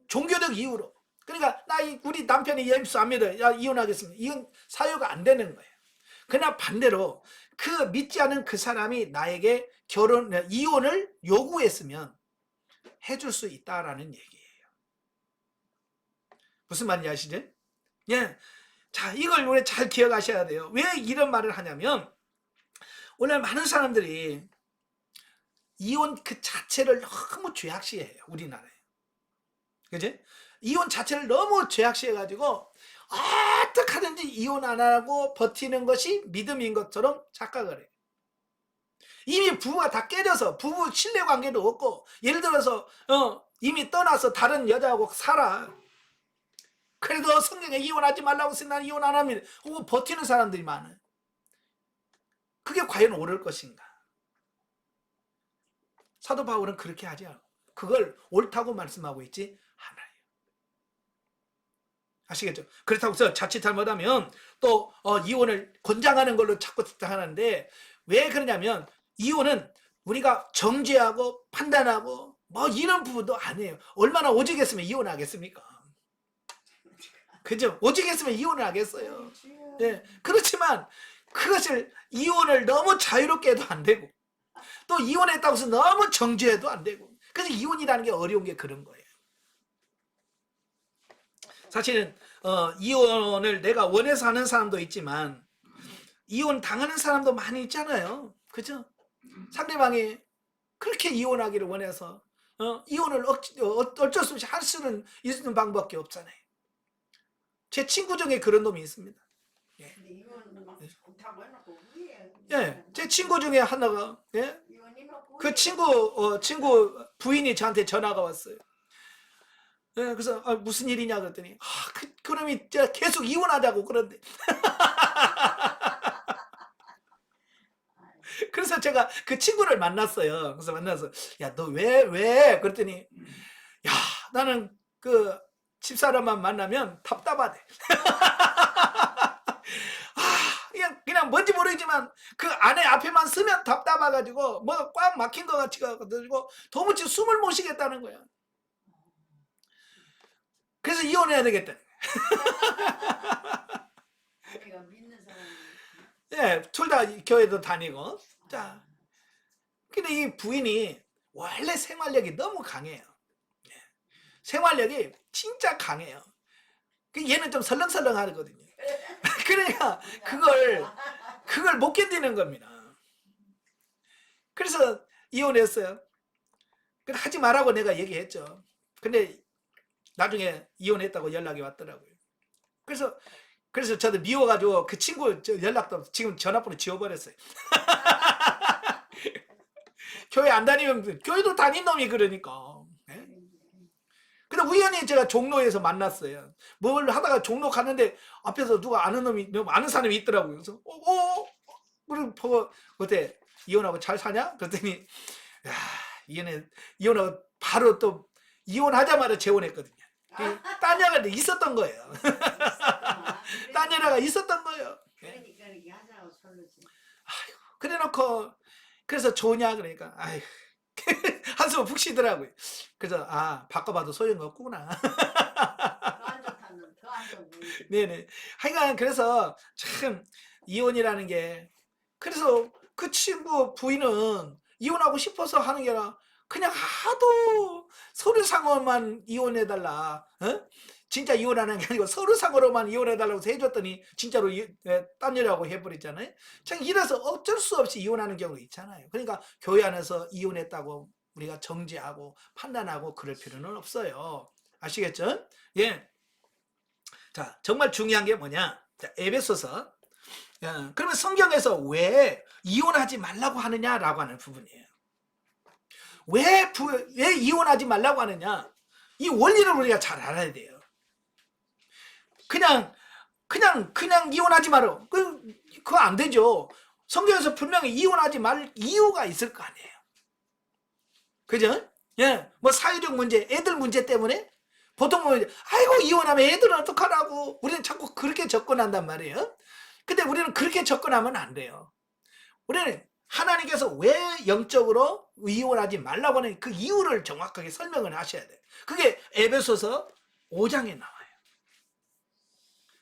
종교적 이유로. 그러니까 우리 남편이 예수 안 믿어요. 야, 이혼하겠습니다. 이혼 사유가 안 되는 거예요. 그러나 반대로 그 믿지 않은 그 사람이 나에게 이혼을 요구했으면 해줄 수 있다라는 얘기예요. 무슨 말인지 아시죠? 예. 자, 이걸 우리 잘 기억하셔야 돼요. 왜 이런 말을 하냐면 오늘 많은 사람들이 이혼 그 자체를 너무 죄악시해요. 우리나라에. 그지? 이혼 자체를 너무 죄악시해가지고 어떻게 하든지 이혼 안 하고 버티는 것이 믿음인 것처럼 착각을 해요. 이미 부부가 다 깨져서 부부 신뢰관계도 없고 예를 들어서 이미 떠나서 다른 여자하고 살아. 그래도 성경에 이혼하지 말라고 해서 난 이혼 안 하면 혹은 버티는 사람들이 많아요. 그게 과연 옳을 것인가? 사도 바울은 그렇게 하지 않아요. 그걸 옳다고 말씀하고 있지 않아요. 아시겠죠? 그렇다고 해서 자칫 잘못하면 또 이혼을 권장하는 걸로 자꾸 하는데 왜 그러냐면 이혼은 우리가 정죄하고 판단하고 뭐 이런 부분도 아니에요. 얼마나 오직했으면 이혼하겠습니까? 그죠? 오직했으면 이혼을 하겠어요. 네. 그렇지만 그것을 이혼을 너무 자유롭게 해도 안 되고 또 이혼했다고 해서 너무 정죄해도 안 되고 그래서 이혼이라는 게 어려운 게 그런 거예요. 사실은 이혼을 내가 원해서 하는 사람도 있지만 이혼 당하는 사람도 많이 있잖아요. 그죠? 상대방이 그렇게 이혼하기를 원해서 이혼을 어쩔 수 없이 할 수는 있는 방법밖에 없잖아요. 제 친구 중에 그런 놈이 있습니다. 예. 예, 제 친구 중에 하나가 예? 그 친구 부인이 저한테 전화가 왔어요. 예, 그래서 무슨 일이냐 그랬더니 그놈이 계속 이혼하자고 그런데 그래서 제가 그 친구를 만났어요. 그래서 만나서 야, 너 왜? 그랬더니 야, 나는 그 집사람만 만나면 답답하대. 그냥 그냥 뭔지 모르지만 그 안에 앞에만 쓰면 답답해가지고 뭐 꽉 막힌 것 같이 가지고 도무지 숨을 못 쉬겠다는 거야. 그래서 이혼해야 되겠다. 내가 믿는 사람이. 예, 둘 다 교회도 다니고. 자, 근데 이 부인이 원래 생활력이 너무 강해요. 예, 생활력이 진짜 강해요. 얘는 좀 설렁설렁 하거든요. 그러니까 그걸 못 견디는 겁니다. 그래서 이혼했어요. 그래 하지 말라고 내가 얘기했죠. 근데 나중에 이혼했다고 연락이 왔더라고요. 그래서 저도 미워가지고 그 친구 연락도 지금 전화번호 지워버렸어요. 교회 안 다니면 교회도 다닌 놈이 그러니까. 예? 근데 우연히 제가 종로에서 만났어요. 뭘 하다가 종로 갔는데 앞에서 누가 아는 사람이 있더라고요. 그래서 우리 보고 어때 이혼하고 잘 사냐? 그랬더니 야, 이혼하고 바로 또 이혼하자마자 재혼했거든요. 딴 여자가 있었던 거예요. 딴 여자가 있었던 거예요. 그러니까 이렇게 하자고 설르지. 그래놓고 그래서 좋냐 그러니까 아휴 한숨 푹 쉬더라고요. 그래서 바꿔봐도 소용없구나. 더 안 좋다는 더 안 좋고. 네네. 하여간 그래서 참 이혼이라는 게 그래서 그 친구 부인은 이혼하고 싶어서 하는 게 아니라 그냥 하도 서류상으로만 이혼해달라. 어? 진짜 이혼하는 게 아니고 서류상으로만 이혼해달라고 해줬더니 진짜로 딴 여자하고 해버렸잖아요. 참 이래서 어쩔 수 없이 이혼하는 경우가 있잖아요. 그러니까 교회 안에서 이혼했다고 우리가 정죄하고 판단하고 그럴 필요는 없어요. 아시겠죠? 예. 자, 정말 중요한 게 뭐냐? 자, 에베소서. 그러면 성경에서 왜 이혼하지 말라고 하느냐라고 하는 부분이에요. 왜 이혼하지 말라고 하느냐? 이 원리를 우리가 잘 알아야 돼요. 그냥 이혼하지 마라. 그거 안 되죠. 성경에서 분명히 이혼하지 말 이유가 있을 거 아니에요. 그죠? 예, 뭐 사회적 문제, 애들 문제 때문에 보통 뭐 아이고 이혼하면 애들은 어떡하라고 우리는 자꾸 그렇게 접근한단 말이에요. 근데 우리는 그렇게 접근하면 안 돼요. 우리는 하나님께서 왜 영적으로 이혼하지 말라고 하는 그 이유를 정확하게 설명을 하셔야 돼요. 그게 에베소서 5장에 나와요.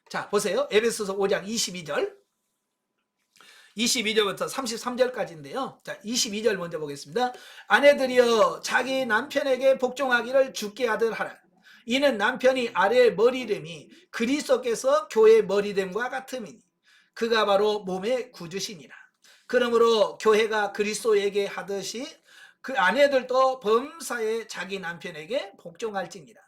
자, 보세요. 에베소서 5장 22절. 22절부터 33절까지인데요. 자, 22절 먼저 보겠습니다. 아내들이여 자기 남편에게 복종하기를 주께 하듯하라. 이는 남편이 아래의 머리됨이 그리스도께서 교회의 머리됨과 같음이니 그가 바로 몸의 구주시니라. 그러므로 교회가 그리스도에게 하듯이 그 아내들도 범사에 자기 남편에게 복종할지니라.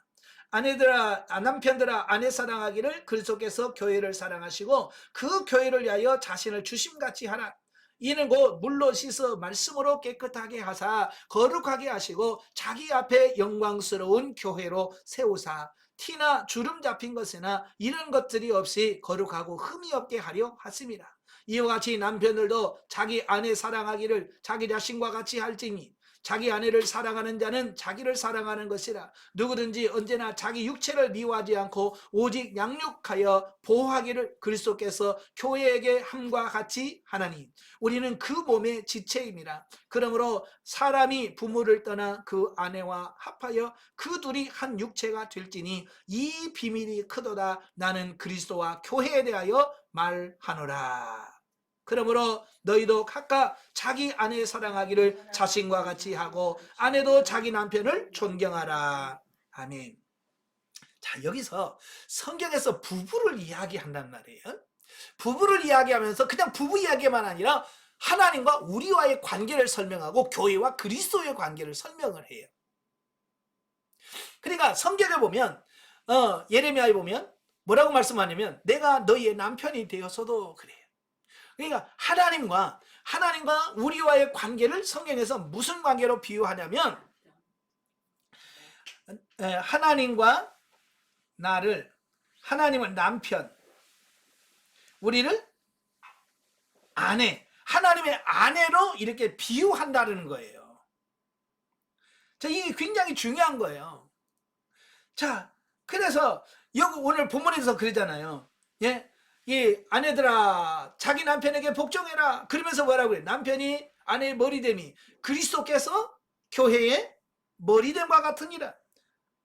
남편들아 아내 사랑하기를 그리스도께서 교회를 사랑하시고 그 교회를 위하여 자신을 주심같이 하라. 이는 곧 물로 씻어 말씀으로 깨끗하게 하사 거룩하게 하시고 자기 앞에 영광스러운 교회로 세우사 티나 주름 잡힌 것이나 이런 것들이 없이 거룩하고 흠이 없게 하려 하심이라. 이와 같이 남편들도 자기 아내 사랑하기를 자기 자신과 같이 할지니 자기 아내를 사랑하는 자는 자기를 사랑하는 것이라. 누구든지 언제나 자기 육체를 미워하지 않고 오직 양육하여 보호하기를 그리스도께서 교회에게 함과 같이 하나니 우리는 그 몸의 지체임이라. 그러므로 사람이 부모를 떠나 그 아내와 합하여 그 둘이 한 육체가 될지니 이 비밀이 크도다. 나는 그리스도와 교회에 대하여 말하노라. 그러므로 너희도 각각 자기 아내 사랑하기를 자신과 같이 하고 아내도 자기 남편을 존경하라. 아멘. 자, 여기서 성경에서 부부를 이야기한단 말이에요. 부부를 이야기하면서 그냥 부부 이야기만 아니라 하나님과 우리와의 관계를 설명하고 교회와 그리스도의 관계를 설명을 해요. 그러니까 성경에 보면 예레미야에 보면 뭐라고 말씀하냐면 내가 너희의 남편이 되어서도 그래요. 그러니까 하나님과 우리와의 관계를 성경에서 무슨 관계로 비유하냐면 하나님과 나를 하나님은 남편 우리를 아내 하나님의 아내로 이렇게 비유한다는 거예요. 자, 이게 굉장히 중요한 거예요. 자, 그래서 여기 오늘 본문에서 그러잖아요. 예? 이 아내들아 자기 남편에게 복종해라. 그러면서 뭐라고 그래? 남편이 아내의 머리됨이 그리스도께서 교회의 머리됨과 같으니라.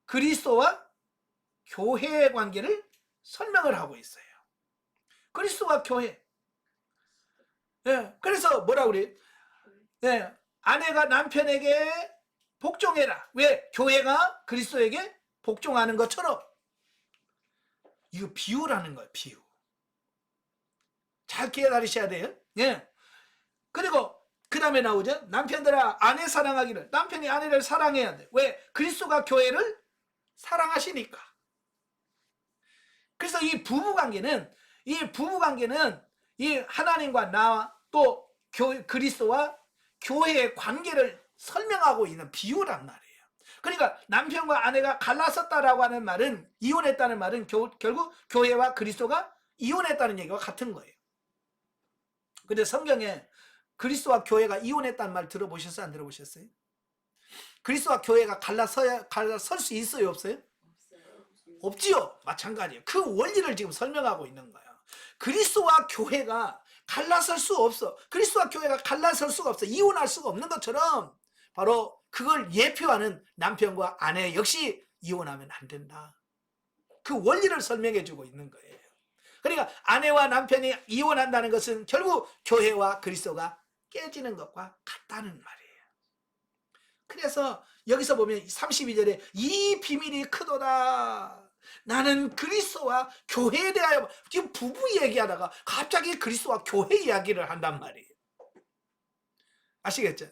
그리스도와 교회의 관계를 설명을 하고 있어요. 그리스도와 교회. 예, 그래서 뭐라고 그래? 예, 아내가 남편에게 복종해라. 왜? 교회가 그리스도에게 복종하는 것처럼. 이거 비유라는 거예요. 비유. 잘 기억하셔야 돼요. 예. 그리고 그 다음에 나오죠. 남편들아 아내 사랑하기를. 남편이 아내를 사랑해야 돼. 왜? 그리스도가 교회를 사랑하시니까. 그래서 이 부부관계는 이 하나님과 나와 또 그리스도와 교회의 관계를 설명하고 있는 비유란 말이에요. 그러니까 남편과 아내가 갈라섰다라고 하는 말은, 이혼했다는 말은 결국 교회와 그리스도가 이혼했다는 얘기와 같은 거예요. 근데 성경에 그리스도와 교회가 이혼했다는 말 들어보셨어요? 안 들어보셨어요? 그리스도와 교회가 갈라설 수 있어요? 없어요? 없지요. 마찬가지예요. 그 원리를 지금 설명하고 있는 거예요. 그리스도와 교회가 갈라설 수 없어. 그리스도와 교회가 갈라설 수가 없어. 이혼할 수가 없는 것처럼 바로 그걸 예표하는 남편과 아내 역시 이혼하면 안 된다. 그 원리를 설명해 주고 있는 거예요. 그러니까 아내와 남편이 이혼한다는 것은 결국 교회와 그리스도가 깨지는 것과 같다는 말이에요. 그래서 여기서 보면 32절에 이 비밀이 크도다. 나는 그리스도와 교회에 대하여, 지금 부부 얘기하다가 갑자기 그리스도와 교회 이야기를 한단 말이에요. 아시겠죠?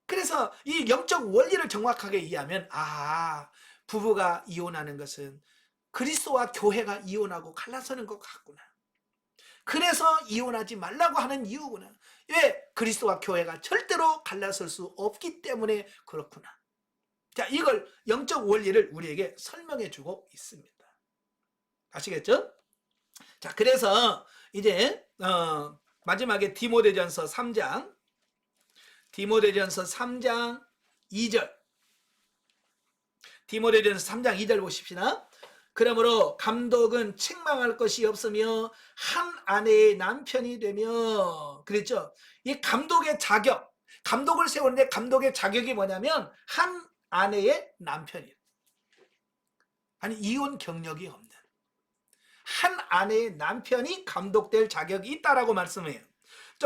그래서 이 영적 원리를 정확하게 이해하면 부부가 이혼하는 것은 그리스도와 교회가 이혼하고 갈라서는 것 같구나. 그래서 이혼하지 말라고 하는 이유구나. 왜? 그리스도와 교회가 절대로 갈라설 수 없기 때문에 그렇구나. 자, 이걸 영적 원리를 우리에게 설명해 주고 있습니다. 아시겠죠? 자, 그래서 이제 마지막에 디모데전서 3장 2절. 디모데전서 3장 2절 보십시다. 그러므로 감독은 책망할 것이 없으며 한 아내의 남편이 되며, 그랬죠? 이 감독의 자격, 감독을 세우는데 감독의 자격이 뭐냐면 한 아내의 남편이에요. 아니, 이혼 경력이 없는 한 아내의 남편이 감독될 자격이 있다라고 말씀해요.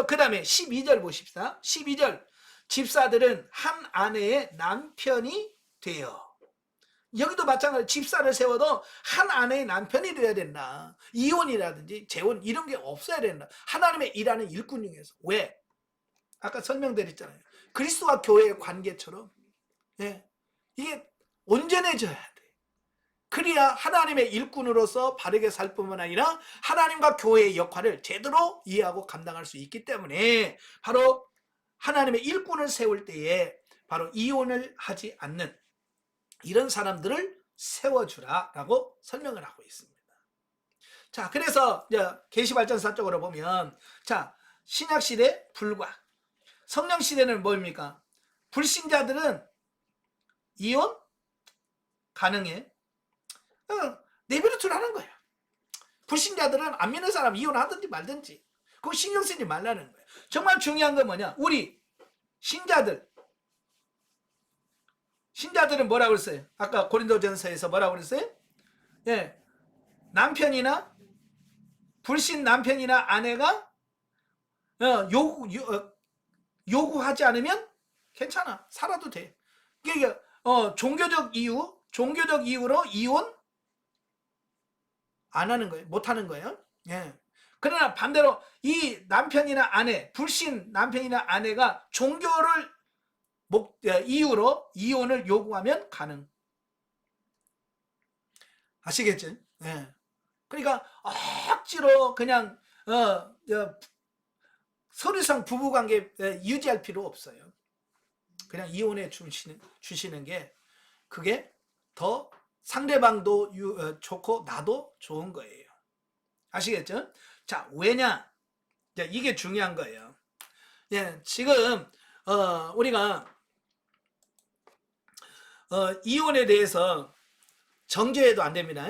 그 다음에 12절 보십시다. 12절, 집사들은 한 아내의 남편이 되어. 여기도 마찬가지로 집사를 세워도 한 아내의 남편이 되어야 된다. 이혼이라든지 재혼 이런 게 없어야 된다. 하나님의 일하는 일꾼 중에서. 왜? 아까 설명드렸잖아요. 그리스도와 교회의 관계처럼 이게 온전해져야 돼. 그래야 하나님의 일꾼으로서 바르게 살 뿐만 아니라 하나님과 교회의 역할을 제대로 이해하고 감당할 수 있기 때문에 바로 하나님의 일꾼을 세울 때에 바로 이혼을 하지 않는 이런 사람들을 세워주라라고 설명을 하고 있습니다. 자, 그래서 계시발전서 쪽으로 보면, 자, 신약시대 불과 성령시대는 뭡니까? 불신자들은 이혼 가능해. 내버려 두라는 거야. 불신자들은 안 믿는 사람 이혼하든지 말든지 그거 신경 쓰지 말라는 거야. 정말 중요한 건 뭐냐? 우리 신자들은 뭐라고 그랬어요? 아까 고린도전서에서 뭐라고 그랬어요? 남편이나 불신 남편이나 아내가 요구하지 않으면 괜찮아. 살아도 돼. 이게 종교적 이유로 이혼 안 하는 거예요. 못 하는 거예요. 그러나 반대로 이 남편이나 아내, 불신 남편이나 아내가 종교를 이유로 이혼을 요구하면 가능. 아시겠죠? 그러니까 억지로 그냥 서류상 부부관계 유지할 필요 없어요. 그냥 이혼해 주시는 게 그게 더 상대방도 좋고 나도 좋은 거예요. 아시겠죠? 자, 왜냐? 이게 중요한 거예요. 지금 우리가 이혼에 대해서 정죄해도 안 됩니다.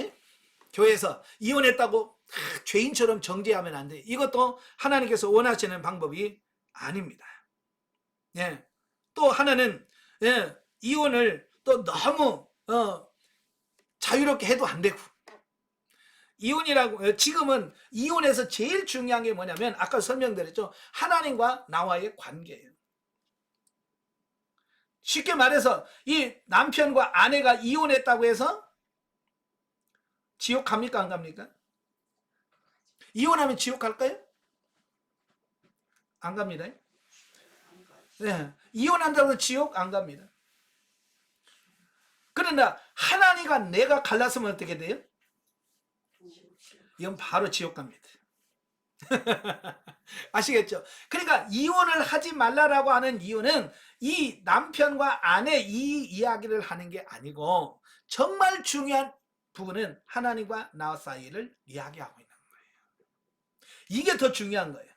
교회에서 이혼했다고 죄인처럼 정죄하면 안 돼. 이것도 하나님께서 원하시는 방법이 아닙니다. 예. 또 하나는 예, 이혼을 또 너무 자유롭게 해도 안 되고, 이혼이라고 지금은 이혼에서 제일 중요한 게 뭐냐면 아까 설명드렸죠. 하나님과 나와의 관계예요. 쉽게 말해서 이 남편과 아내가 이혼했다고 해서 지옥 갑니까 안 갑니까? 이혼하면 지옥 갈까요? 안 갑니다. 네. 이혼한다고 해서 지옥 안 갑니다. 그러나 하나님과 내가 갈랐으면 어떻게 돼요? 이건 바로 지옥 갑니다. 아시겠죠? 그러니까 이혼을 하지 말라라고 하는 이유는 이 남편과 아내 이 이야기를 하는 게 아니고 정말 중요한 부분은 하나님과 나 사이를 이야기하고 있는 거예요. 이게 더 중요한 거예요.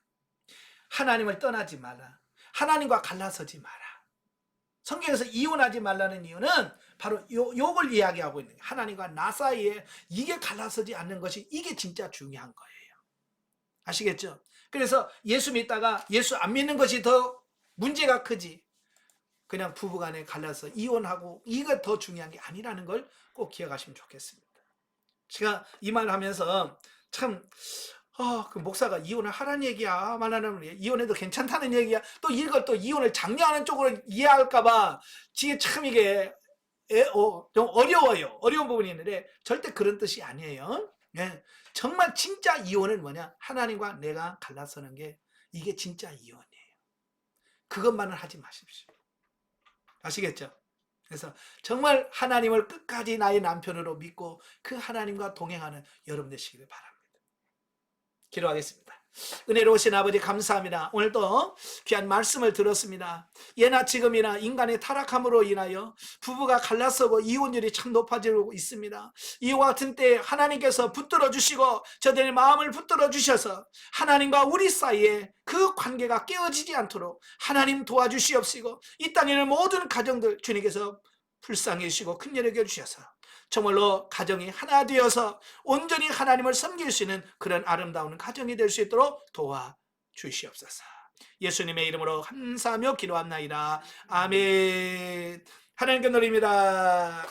하나님을 떠나지 마라. 하나님과 갈라서지 마라. 성경에서 이혼하지 말라는 이유는 바로 요걸 이야기하고 있는 거예요. 하나님과 나 사이에 이게 갈라서지 않는 것이 이게 진짜 중요한 거예요. 아시겠죠? 그래서 예수 믿다가 예수 안 믿는 것이 더 문제가 크지, 그냥 부부간에 갈라서 이혼하고 이거 더 중요한 게 아니라는 걸 꼭 기억하시면 좋겠습니다. 제가 이 말 하면서 참 그 목사가 이혼을 하라는 얘기야 말하는 얘기야, 이혼해도 괜찮다는 얘기야, 또 이걸 또 이혼을 장려하는 쪽으로 이해할까봐 참 이게 좀 어려워요. 어려운 부분이 있는데 절대 그런 뜻이 아니에요. 예. 정말 진짜 이혼은 뭐냐? 하나님과 내가 갈라서는 게 이게 진짜 이혼이에요. 그것만은 하지 마십시오. 아시겠죠? 그래서 정말 하나님을 끝까지 나의 남편으로 믿고 그 하나님과 동행하는 여러분 되시기를 바랍니다. 기도하겠습니다. 은혜로우신 아버지 감사합니다. 오늘도 귀한 말씀을 들었습니다. 예나 지금이나 인간의 타락함으로 인하여 부부가 갈라서고 이혼율이 참 높아지고 있습니다. 이와 같은 때 하나님께서 붙들어 주시고 저들의 마음을 붙들어 주셔서 하나님과 우리 사이에 그 관계가 깨어지지 않도록 하나님 도와주시옵시고 이 땅에 있는 모든 가정들 주님께서 불쌍히 여기시고 큰 여겨 주셔서 정말로 가정이 하나 되어서 온전히 하나님을 섬길 수 있는 그런 아름다운 가정이 될 수 있도록 도와주시옵소서. 예수님의 이름으로 감사하며 기도합나이다. 아멘. 하나님께 드립니다.